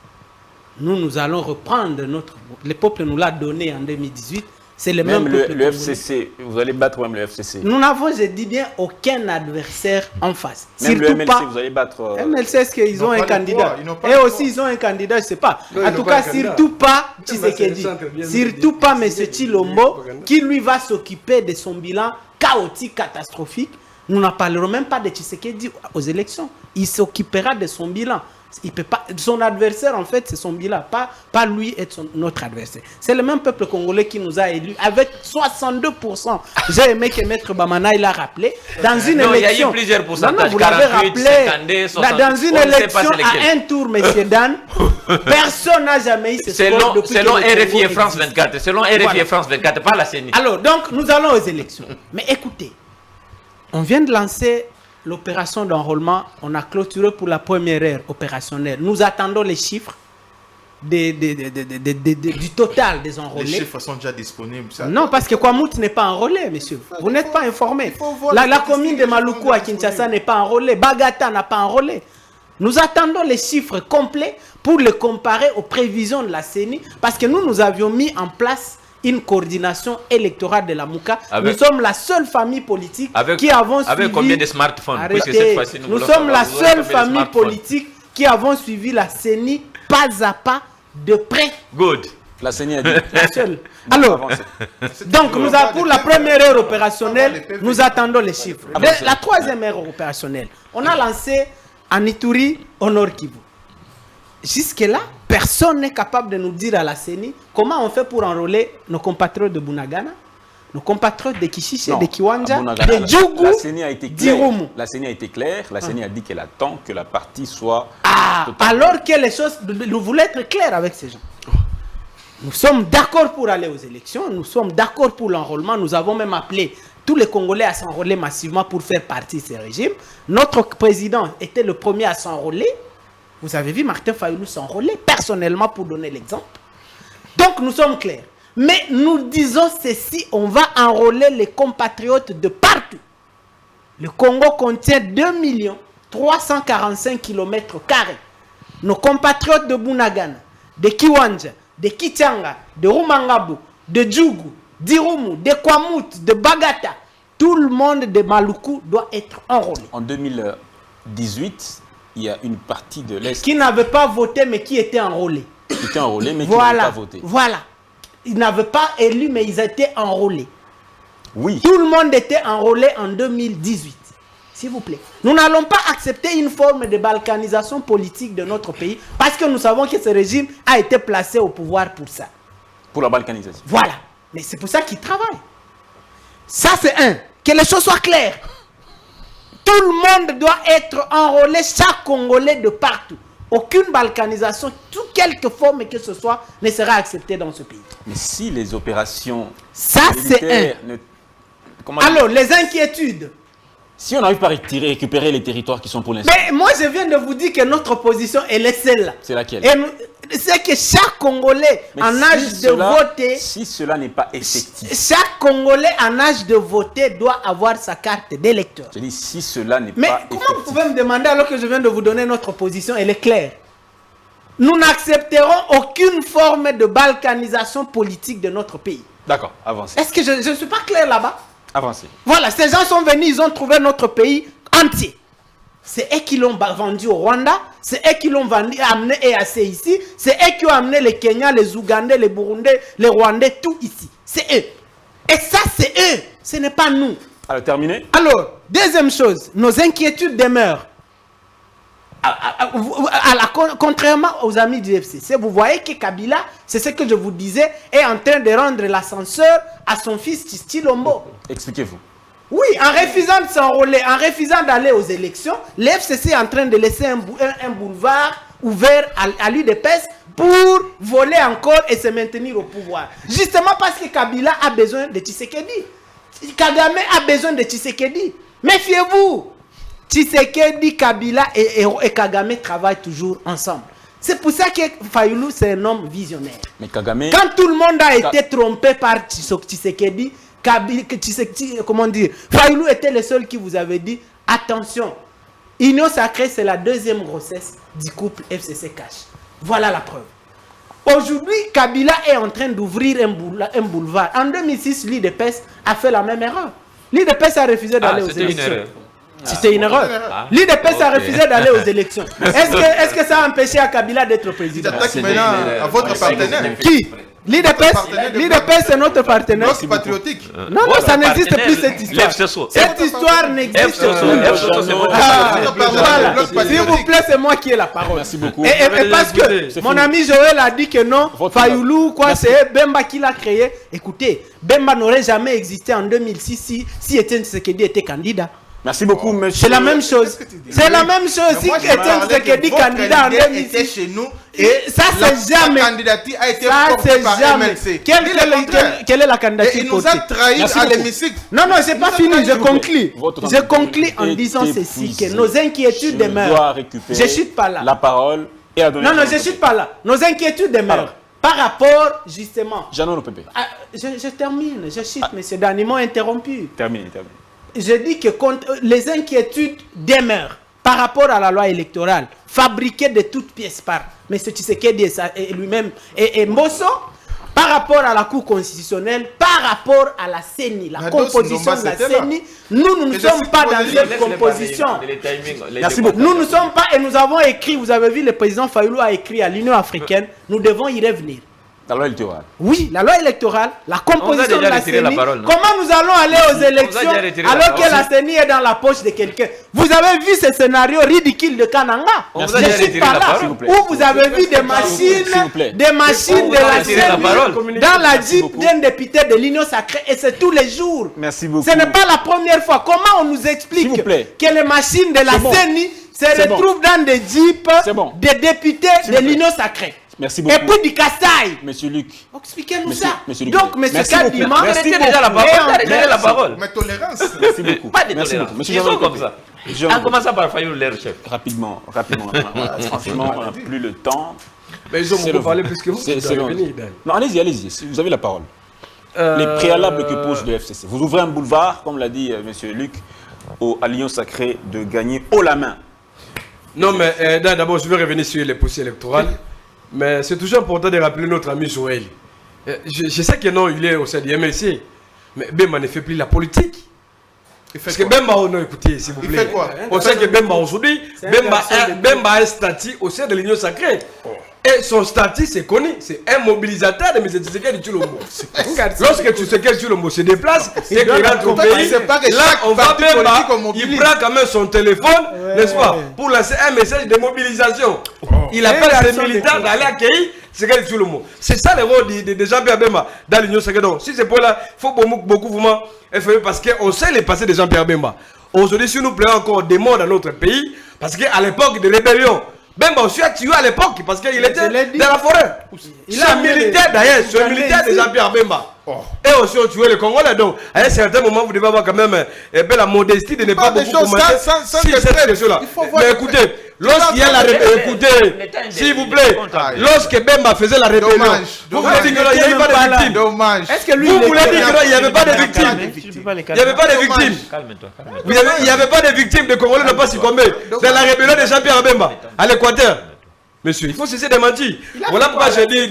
Nous allons reprendre notre... Le peuple nous l'a donné en 2018. C'est le même peuple. Le FCC, vous allez battre même le FCC. Nous n'avons, je dis bien, aucun adversaire en face. Même surtout le MLC, pas, vous allez battre... MLC, est-ce qu'ils ont un candidat? Et aussi, ils ont un candidat, je ne sais pas. Non, en tout cas, surtout pas Tshisekedi. Surtout pas M. Chilombo, qui lui va s'occuper de son bilan chaotique, catastrophique. Nous n'en parlerons même pas de Tshisekedi aux élections. Il s'occupera de son bilan. Il peut pas, son adversaire, en fait, c'est son bilan, pas lui être notre adversaire. C'est le même peuple congolais qui nous a élus avec 62%. J'ai aimé que Maître Bamana il a rappelé. Dans une élection. Il y a eu plusieurs pourcentages. Vous l'avez 48, rappelé. 52, Dans une élection à un tour, M. Dan, personne n'a jamais eu ce score depuis selon que le RFI et Congo France existe. 24. Selon RFI et France 24, pas la CENI. Alors, donc, nous allons aux élections. Mais écoutez, on vient de lancer l'opération d'enrôlement. On a clôturé pour la première heure opérationnelle. Nous attendons les chiffres du total des enrôlés. Les chiffres sont déjà disponibles. Ça. Non, parce que Kwamout n'est pas enrôlé, monsieur. Vous n'êtes pas informé. La commune de Maluku à Kinshasa n'est pas enrôlée. Bagata n'a pas enrôlé. Nous attendons les chiffres complets pour les comparer aux prévisions de la CENI, parce que nous avions mis en place une coordination électorale de la Mouka. Nous sommes la seule famille politique qui avons suivi... Avec combien de smartphones? Arrêtez. Nous sommes la seule famille politique qui avons suivi la CENI pas à pas de près. Good. La CENI a dit. La seule. Alors, donc pour la première heure opérationnelle, nous attendons les chiffres. La troisième heure opérationnelle, on a lancé en Ituri, au Nord Kivu. Jusque-là, personne n'est capable de nous dire à la CENI comment on fait pour enrôler nos compatriotes de Bunagana, nos compatriotes de Kishiche, de Kiwanja, de Djougou, d'Irumu. La CENI a été claire. La CENI a dit qu'elle attend que la partie soit... alors que les choses... Nous voulons être clairs avec ces gens. Nous sommes d'accord pour aller aux élections. Nous sommes d'accord pour l'enrôlement. Nous avons même appelé tous les Congolais à s'enrôler massivement pour faire partie de ce régime. Notre président était le premier à s'enrôler. Vous avez vu Martin Fayulu s'enrôler personnellement pour donner l'exemple. Donc nous sommes clairs. Mais nous disons ceci, on va enrôler les compatriotes de partout. Le Congo contient 2 345 km². Nos compatriotes de Bunagana, de Kiwanja, de Kichanga, de Rumangabu, de Djougou, d'Irumu, de Kwamout, de Bagata, tout le monde de Maluku doit être enrôlé. En 2018, il y a une partie de l'Est qui n'avait pas voté mais qui était enrôlé. Qui était enrôlé mais qui n'avait pas voté. Voilà. Ils n'avaient pas élu mais ils étaient enrôlés. Oui. Tout le monde était enrôlé en 2018. S'il vous plaît. Nous n'allons pas accepter une forme de balkanisation politique de notre pays parce que nous savons que ce régime a été placé au pouvoir pour ça. Pour la balkanisation. Voilà. Mais c'est pour ça qu'ils travaillent. Ça c'est un. Que les choses soient claires. Tout le monde doit être enrôlé, chaque Congolais de partout. Aucune balkanisation, quelque forme que ce soit, ne sera acceptée dans ce pays. Mais si les opérations... Ça, c'est un. Alors, les inquiétudes. Si on n'arrive pas à récupérer les territoires qui sont pour l'instant... Mais moi, je viens de vous dire que notre position, elle est celle-là. C'est laquelle? C'est que chaque Congolais en âge de voter... Si cela n'est pas effectif... Chaque Congolais en âge de voter doit avoir sa carte d'électeur. Je dis, si cela n'est pas effectif... Mais comment vous pouvez me demander alors que je viens de vous donner notre position? Elle est claire. Nous n'accepterons aucune forme de balkanisation politique de notre pays. D'accord, avancez. Est-ce que je ne suis pas clair là-bas? Avancez. Voilà, ces gens sont venus, ils ont trouvé notre pays entier. C'est eux qui l'ont vendu au Rwanda, c'est eux qui l'ont amené EAC ici, c'est eux qui ont amené les Kenyans, les Ougandais, les Burundais, les Rwandais, tout ici. C'est eux. Et ça, c'est eux, ce n'est pas nous. Alors, terminé. Alors, deuxième chose, nos inquiétudes demeurent. Contrairement aux amis du FCC, vous voyez que Kabila, c'est ce que je vous disais, est en train de rendre l'ascenseur à son fils Tshisti Lombo. Expliquez-vous. Oui, en refusant de s'enrôler, en refusant d'aller aux élections, le FCC est en train de laisser un boulevard ouvert à l'UDPS pour voler encore et se maintenir au pouvoir. Justement parce que Kabila a besoin de Tshisekedi. Kagame a besoin de Tshisekedi. Méfiez-vous. Tshisekedi, Kabila et Kagame travaillent toujours ensemble. C'est pour ça que Fayulu, c'est un homme visionnaire. Mais Kagame... Quand tout le monde a été trompé par Tshisekedi, comment dire, Fayulu était le seul qui vous avait dit attention, Union Sacrée, c'est la deuxième grossesse du couple FCC Cash. Voilà la preuve. Aujourd'hui, Kabila est en train d'ouvrir un boulevard. En 2006, l'IDPS a fait la même erreur. L'IDPS a refusé d'aller aux élections. C'était une erreur. L'IDPS a refusé d'aller aux élections. Est-ce que ça a empêché à Kabila d'être président? Attaque maintenant à votre partenaire. Qui? L'IDPS c'est notre partenaire. Bloc patriotique. Non, ça n'existe plus cette histoire. Cette histoire n'existe plus. S'il vous plaît, c'est moi qui ai la parole. Merci beaucoup. Et parce que mon ami Joël a dit que non, Fayulu, quoi, c'est Bemba qui l'a créé. Écoutez, Bemba n'aurait jamais existé en 2006 si Etienne Tshisekedi était candidat. Merci beaucoup, monsieur. C'est la même chose. C'est la même chose. Si Etienne Tshisekedi candidat en 2006 chez nous et ça c'est jamais. La candidature a été Ça portée c'est par jamais. MLC. Quelle est la candidature? Et il nous a trahis à l'hémicycle. Non, c'est pas fini. Je conclue. Je conclue en disant ceci, que nos inquiétudes demeurent. Je chute pas là. La parole et à donner. Non, je chute pas là. Nos inquiétudes demeurent. Par rapport, justement. Jeannot Pépé. Je termine. Je chute, monsieur Dan. Ils m'ont interrompu. Terminé. Je dis que les inquiétudes demeurent par rapport à la loi électorale, fabriquée de toutes pièces par M. Tshisekedi et lui-même et Mbosso, par rapport à la Cour constitutionnelle, par rapport à la CENI, la composition de la CENI. Nous ne sommes pas dans cette composition. Merci beaucoup. Nous ne sommes pas, et nous avons écrit, vous avez vu, le président Fayulu a écrit à l'Union africaine, nous devons y revenir. La loi électorale. Oui, la loi électorale, la composition de la CENI. Comment nous allons aller aux élections alors que la CENI est dans la poche de quelqu'un? Vous avez vu ce scénario ridicule de Kananga? Je suis pas là. Où vous avez vu des machines de la CENI dans la jeep d'un député de l'Union Sacrée et c'est tous les jours. Merci beaucoup. Ce n'est pas la première fois. Comment on nous explique que les machines de la CENI se retrouvent dans des jeeps des députés de l'Union Sacrée? Merci beaucoup. Et puis du Kassai. Monsieur Luc. Expliquez-nous ça. Monsieur Donc, monsieur Kadima, merci déjà la parole. Mais tolérance. Merci beaucoup. Pas de Merci tolérance. beaucoup. Ils sont comme ça. En commençant par Fayulu, leur chef. Rapidement. Franchement, on n'a plus le temps. Mais ils ont parlé plus que vous. C'est long. Non, allez-y. Vous avez la parole. Les préalables que pose le FCC. Vous ouvrez un boulevard, comme l'a dit monsieur Luc, à l'Union Sacrée de gagner haut la main. Non, mais d'abord, je vais revenir sur les procès électorales. Mais c'est toujours important de rappeler notre ami Joël. Je sais que non, il est au sein du MLC. Mais Bemba ne fait plus la politique. Parce que Bemba, non, écoutez, s'il vous plaît. Il fait quoi? On sait que Bemba aujourd'hui, Bemba a un statut au sein de l'Union Sacrée. Et son statut, c'est connu. C'est un mobilisateur de M. Tshisekedi Tshilombo. Lorsque Tshisekedi Tshilombo se déplace et qu'il rentre au pays, là, on va Bemba, il prend quand même son téléphone, n'est-ce pas, pour lancer un message de mobilisation. Il appelle ses militaires d'aller accueillir Tshisekedi Tshilombo. C'est ça le rôle de Jean-Pierre Bemba dans l'Union Sacrée. Donc, si c'est pour là, il faut beaucoup vraiment faire parce qu'on sait les passés de Jean-Pierre Bemba. Aujourd'hui, si nous plaît encore des morts dans notre pays, parce qu'à l'époque de rébellion, Bemba aussi a tué à l'époque parce qu'il était dans la forêt. C'est un militaire d'ailleurs, c'est un militaire de Jean-Pierre Bemba. Et aussi on tué les Congolais. Donc à un certain moment, vous devez avoir quand même la modestie de ne pas beaucoup commenter cette question-là. Mais écoutez, lorsqu'il y a la rébellion, écoutez, s'il vous plaît, lorsque Bemba faisait la rébellion, vous voulez dire qu'il n'y avait pas de victimes. Dommage. Vous voulez dire qu'il n'y avait pas de victimes. Il n'y avait pas de victimes. Il n'y avait pas de victimes de Congolais n'ont pas succombé dans la rébellion de Jean-Pierre Bemba à l'Équateur. Monsieur, il faut cesser de mentir. Voilà pourquoi je dis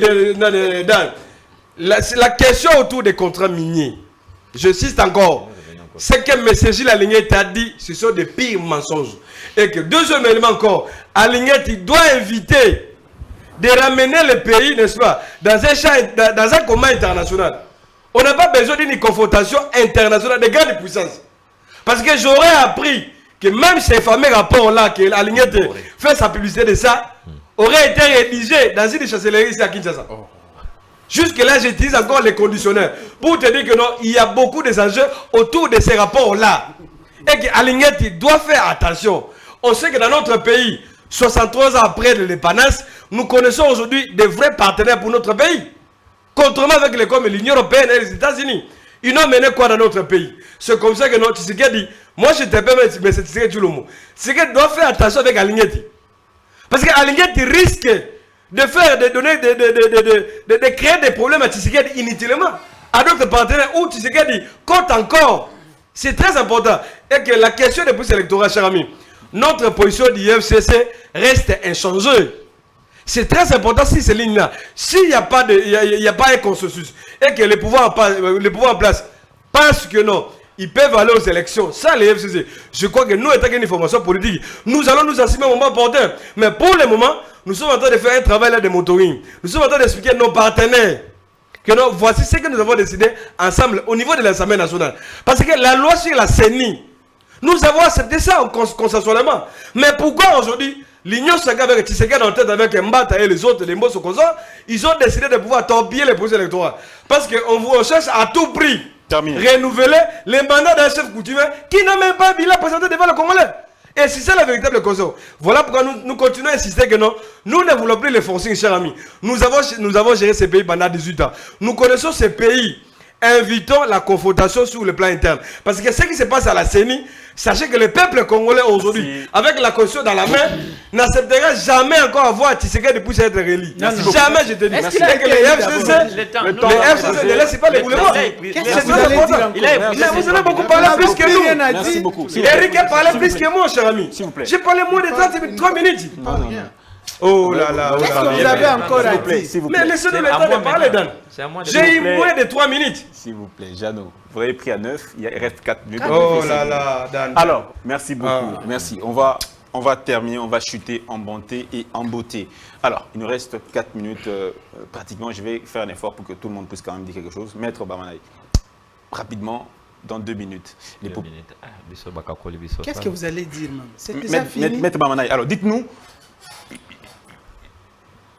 la question autour des contrats miniers. Je cite encore. Ce que M. Gilles Alignette a dit, ce sont des pires mensonges. Et que deuxième élément encore, Alignette, il doit éviter de ramener le pays, n'est-ce pas, dans un combat international. On n'a pas besoin d'une confrontation internationale de grandes puissances. Parce que j'aurais appris que même ces fameux rapports-là, que Alinguette fait sa publicité de ça, aurait été rédigé dans une chancellerie ici à Kinshasa. Jusque-là, j'utilise encore les conditionnels pour te dire que non, il y a beaucoup de enjeux autour de ces rapports-là. Et que Alinguette doit faire attention. On sait que dans notre pays, 63 ans après l'indépendance, nous connaissons aujourd'hui des vrais partenaires pour notre pays. Contrairement avec les comme l'Union européenne et les États-Unis. Ils n'ont mené quoi dans notre pays? C'est comme ça que notre Tshisekedi dit, moi je te permets, mais c'est Tshisekedi tout le monde. Tshisekedi doit faire attention avec Alinguette. Parce qu'Alinguette risque de faire, de créer des problèmes à Tshisekedi inutilement. À d'autres partenaires où Tshisekedi compte encore. C'est très important. Et que la question des postes électoraux, cher ami, notre position du FCC reste inchangée. C'est très important si ces lignes-là, s'il n'y a pas un consensus et que les pouvoirs en place pensent que non, ils peuvent aller aux élections sans les FCC. Je crois que nous, étant une formation politique, nous allons nous assumer au moment porteur. Mais pour le moment, nous sommes en train de faire un travail là de mentoring. Nous sommes en train d'expliquer à nos partenaires que non, voici ce que nous avons décidé ensemble au niveau de l'Assemblée nationale. Parce que la loi sur la CENI, nous avons accepté ça consensuellement. Mais pourquoi aujourd'hui l'Union Sacrée avec Tshisekedi en tête avec Mbata et les autres, les Mbosso Koza, ils ont décidé de pouvoir torpiller les procès électoraux. Parce qu'on cherche à tout prix renouveler les mandats d'un chef coutumier qui n'a même pas bilan présenté devant le Congolais. Et si c'est la véritable cause, voilà pourquoi nous continuons à insister que non, nous ne voulons plus les forcing, chers amis. Nous avons géré ces pays pendant 18 ans. Nous connaissons ces pays. Invitons la confrontation sur le plan interne. Parce que ce qui se passe à la CENI, sachez que le peuple congolais aujourd'hui, avec la constitution dans la main, n'acceptera jamais encore avoir Tshisekedi pour être réélu. Jamais, je te dis. Est-ce qu'il a que les FCC ne laissent pas les boulements? Qu'est-ce que vous allez dire? Vous avez beaucoup parlé plus que nous. Merci beaucoup. Eric a parlé plus que moi, cher ami. J'ai parlé moins de 3 minutes. Oh là là, vous avez encore à dire. Mais laissez-nous le temps de parler, Dan. J'ai eu moins de 3 minutes. S'il vous plaît, Jeannot, vous avez pris à 9, il reste 4 minutes. Oh là là, Dan. Alors, merci beaucoup. Merci. On va terminer, on va chuter en bonté et en beauté. Alors, il nous reste 4 minutes pratiquement. Je vais faire un effort pour que tout le monde puisse quand même dire quelque chose. Maître Bamanaï, rapidement, dans 2 minutes. Qu'est-ce que vous allez dire, même? C'est déjà fini. Maître Bamanaï, alors dites-nous,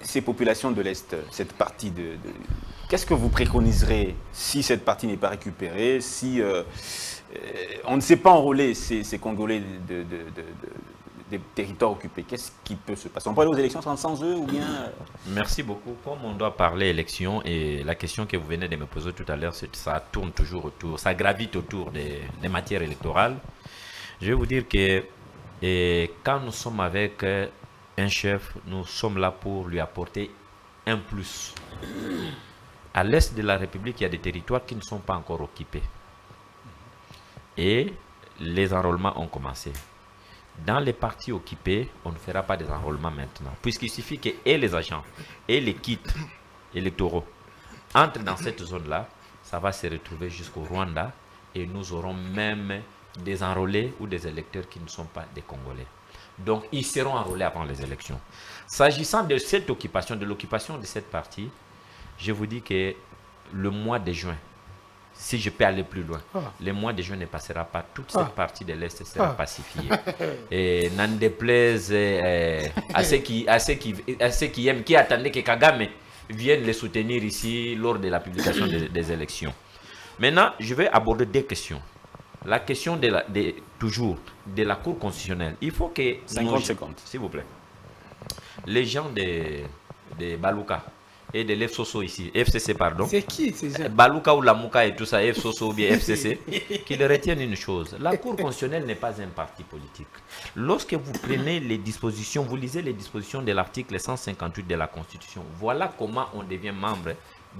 ces populations de l'Est, cette partie qu'est-ce que vous préconiserez si cette partie n'est pas récupérée, si on ne sait pas enrôler ces Congolais des territoires occupés? Qu'est-ce qui peut se passer? On peut aller aux élections sans eux ou bien Merci beaucoup. Comme on doit parler élections, et la question que vous venez de me poser tout à l'heure, ça tourne toujours autour, ça gravite autour des matières électorales. Je vais vous dire que quand nous sommes avec un chef, nous sommes là pour lui apporter un plus. À l'est de la République, il y a des territoires qui ne sont pas encore occupés. Et les enrôlements ont commencé. Dans les parties occupées, on ne fera pas des enrôlements maintenant. Puisqu'il suffit que les agents et les kits électoraux entrent dans cette zone-là, ça va se retrouver jusqu'au Rwanda et nous aurons même des enrôlés ou des électeurs qui ne sont pas des Congolais. Donc, ils seront enrôlés avant les élections. S'agissant de cette occupation, de l'occupation de cette partie, je vous dis que le mois de juin, si je peux aller plus loin, le mois de juin ne passera pas. Toute cette partie de l'Est sera pacifiée. Et n'en déplaise à ceux qui aiment, qui attendaient que Kagame vienne les soutenir ici lors de la publication des élections. Maintenant, je vais aborder 2 questions. La question toujours de la Cour constitutionnelle. Il faut que 50 secondes, s'il vous plaît. Les gens de Baluka et de FCC, pardon. C'est qui ces gens? Baluka ou Lamouka et tout ça, FCC ou bien FCC, qu'ils retiennent une chose. La Cour constitutionnelle n'est pas un parti politique. Lorsque vous prenez les dispositions, vous lisez les dispositions de l'article 158 de la Constitution, voilà comment on devient membre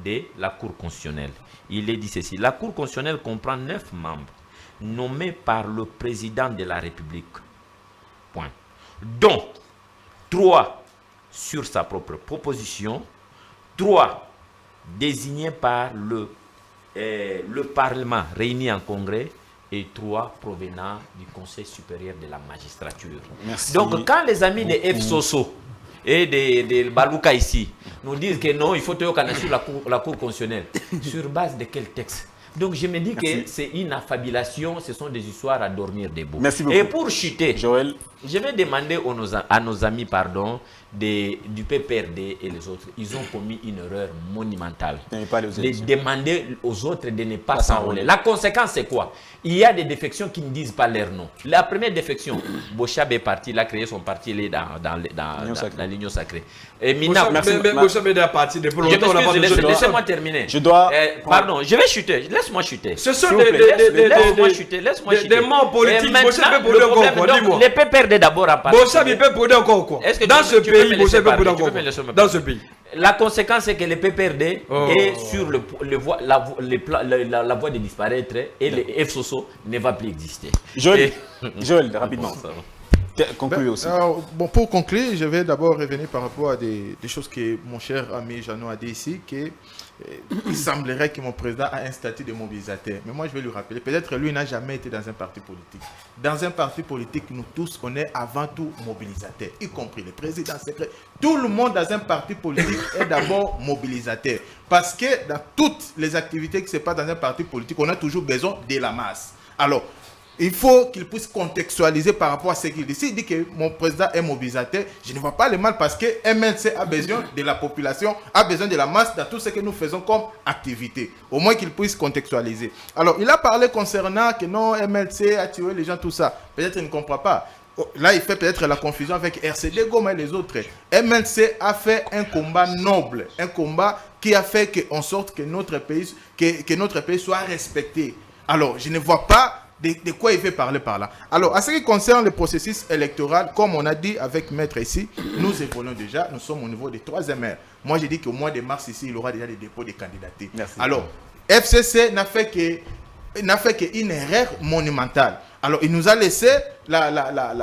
de la Cour constitutionnelle. Il est dit ceci. La Cour constitutionnelle comprend 9 membres nommés par le président de la République. Point. Dont 3 sur sa propre proposition, 3 désignés par le Parlement réuni en congrès et 3 provenant du Conseil supérieur de la magistrature. Merci. Donc quand les amis de FSOSO et de Baluka ici nous disent que non, il faut te sur la cour constitutionnelle, sur base de quel texte? Donc je me dis Merci. que c'est une affabulation, ce sont des histoires à dormir debout. Merci beaucoup. Et pour chuter, Joël. je vais demander à nos amis du PPRD et les autres. Ils ont commis une erreur monumentale. N'allez pas aller aux De élections. demander aux autres de ne pas Pas s'enrôler. s'enrôler. La conséquence, c'est quoi? Il y a des défections qui ne disent pas leur nom. La première défection, Bochab est parti, il a créé son parti, il est dans l'Union sacrée. Et Mina, Bochab est parti depuis je longtemps. on n'a pas m'excuse, besoin de- laissez-moi terminer. Je dois. Pardon, je vais chuter. Laisse-moi chuter. Ce sont S'il vous plaît, Laisse-moi chuter. Laisse-moi chuter. des morts politiques. Et maintenant, Bochab peut le prendre problème, encore, donc, dis-moi. les PPRD d'abord à partir. Bochab, il peut prendre encore quoi? Est-ce que Dans tu- ce tu peux me pays, laisser Bochab peut parler, prendre tu peux encore me laisser me quoi? parler. Dans ce pays. La conséquence, c'est que les PPRD Oh. est sur la voie de disparaître et les FSOSO ne va plus exister. Joël, Et- Joël, rapidement. Concluez aussi. Alors, bon, pour conclure, je vais d'abord revenir par rapport à des choses que mon cher ami Jeannot a dit ici, il semblerait que mon président a un statut de mobilisateur. Mais moi, je vais lui rappeler, peut-être lui n'a jamais été dans un parti politique. Dans un parti politique, nous tous, on est avant tout mobilisateurs, y compris le président secret. Tout le monde dans un parti politique est d'abord mobilisateur. Parce que dans toutes les activités qui se passent dans un parti politique, on a toujours besoin de la masse. Alors, il faut qu'il puisse contextualiser par rapport à ce qu'il dit. S'il dit que mon président est mobilisateur, je ne vois pas le mal parce que MLC a besoin de la population, a besoin de la masse dans tout ce que nous faisons comme activité. Au moins qu'il puisse contextualiser. Alors, il a parlé concernant que non, MLC a tué les gens, tout ça. Peut-être qu'il ne comprend pas. Là, il fait peut-être la confusion avec RCD, Goma et les autres. MLC a fait un combat noble, un combat qui a fait en sorte que notre pays soit respecté. Alors, je ne vois pas de quoi il veut parler par là. Alors, à ce qui concerne le processus électoral, comme on a dit avec Maître ici, nous évoluons déjà, nous sommes au niveau des 3e ère. Moi, j'ai dit qu'au mois de mars ici, il y aura déjà des dépôts de candidature. Merci. Alors, FCC n'a fait qu'une erreur monumentale. Alors, il nous a laissé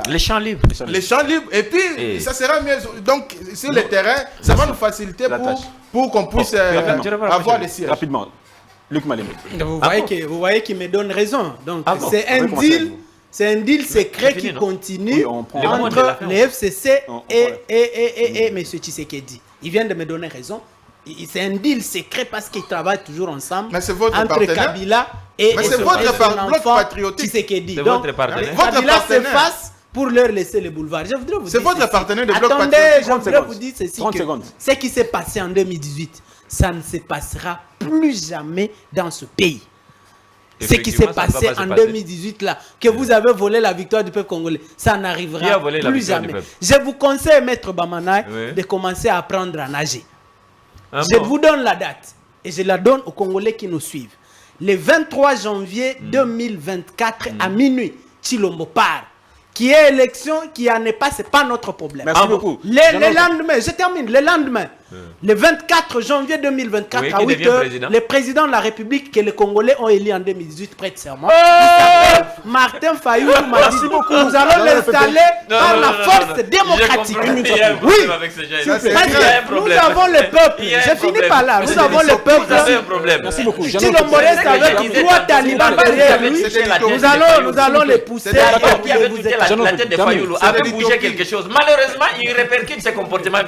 Les champs libres. les champs libres et puis ça sera mieux. Donc, sur le terrain, ça va nous faciliter La tâche. pour qu'on puisse avoir les sièges. Rapidement. Luc Malémé. Vous voyez qu'il me donne raison. Donc, Ah bon, c'est on un peut commencer avec deal. vous. C'est un deal secret fini, qui non? continue Oui, on prend- Le moment de la entre fin, les FCC on et M. Tshisekedi. Il vient de me donner raison. C'est un deal secret parce qu'ils travaillent toujours ensemble Mais c'est votre entre partenaire. Kabila et Mais c'est son votre bloc enfant patriotique. Tshisekedi. C'est Donc, votre partenaire. Votre Kabila partenaire. s'efface pour leur laisser le boulevard. Je voudrais vous C'est dire votre ceci. partenaire de bloc Attendez, patriotique. je 30 voudrais secondes. vous dire ceci. 30 que secondes. Ce qui s'est passé en 2018, ça ne se passera plus jamais dans ce pays. Ce qui s'est Effectivement, ça ne va passé pas se en passer. 2018 là, que vous avez volé la victoire du peuple congolais, ça Qui a n'arrivera volé la plus victoire du jamais. peuple? Je vous conseille, Maître Bamanaï, Oui. de commencer à apprendre à nager. Ah Je bon? vous donne la date et je la donne aux Congolais qui nous suivent. Le 23 janvier 2024 à minuit, Chilombo part. Qui est élection, qui en est pas, c'est pas notre problème. Merci beaucoup. Le lendemain, je termine, le lendemain, le 24 janvier 2024 Oui, à qui 8 devient heures, président? le président de la République que les Congolais ont élu en 2018 prête serment. Il s'appelle Martin Fayulu Madi. Nous allons l'installer par la force démocratique. Il y a un Oui, problème avec ces gens. Ça, c'est parce Il y a un que nous problème. avons le peuple. Il y a un Je finis problème. par là. Nous avons le peuple. Vous avez un problème. Merci beaucoup. Chilombo reste avec trois talibans derrière lui. Nous allons les pousser. C'est la et Qui avait vous touché écarter. la tête de Fayoulou C'est avait des bougé utopies. quelque chose. Malheureusement, il répercute ses comportements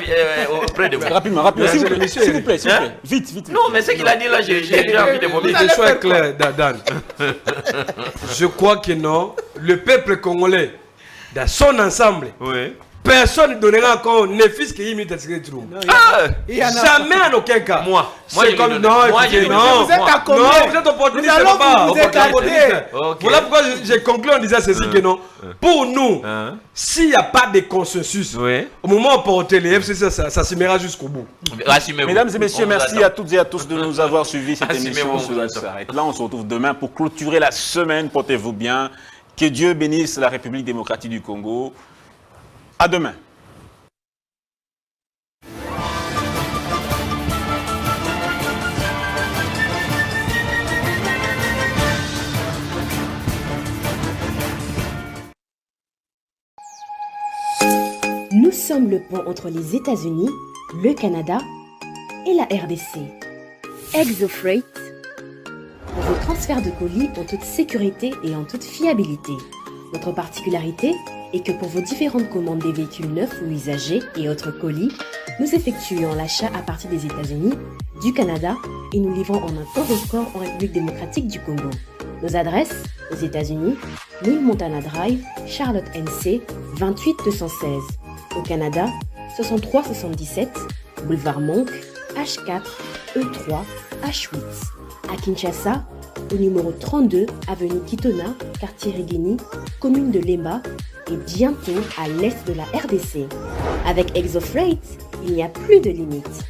auprès de vous. Rapidement, s'il vous plaît. S'il vous plaît, s'il vous plaît. Hein? Vite. Non, mais ce qu'il a dit là, j'ai envie de Le mobiliser. choix est clair, Dan. Je crois que non. Le peuple congolais, dans son ensemble, Oui. personne ne donnera encore ne fils que imite à ce que tu trouves. Ah! Il y en a- Jamais en aucun cas. Moi, C'est je lui comme donne. non, Moi, écoutez, je lui donne. non. Vous êtes à combien? Non, vous êtes opportuniste, Nous allons papa, vous opportuniste. écarter. Ok. Voilà pourquoi j'ai conclu en disant ceci que non. Pour nous, Hein? s'il n'y a pas de consensus, Oui. au moment où on porte les FCC, ça se mettra jusqu'au bout. Assumez-vous. Mesdames et messieurs, On vous merci attend. à toutes et à tous de nous avoir suivis. Cette Assumez-vous, émission on vous attend. s'arrête là. On se retrouve demain pour clôturer la semaine. Portez-vous bien. Que Dieu bénisse la République démocratique du Congo. À demain. Nous sommes le pont entre les États-Unis, le Canada et la RDC. ExoFreight, pour vos transferts de colis en toute sécurité et en toute fiabilité. Notre particularité est que pour vos différentes commandes des véhicules neufs ou usagés et autres colis, Nous effectuons l'achat à partir des États-Unis, du Canada et nous livrons en un temps record en République démocratique du Congo. Nos adresses, aux États-Unis, 1000 Montana Drive, Charlotte NC, 28216. Au Canada, 6377, Boulevard Monk, H4, E3, H8. À Kinshasa, au numéro 32, avenue Kitona, quartier Rigini, commune de Lemba, et bientôt à l'est de la RDC. Avec ExoFreight, il n'y a plus de limite.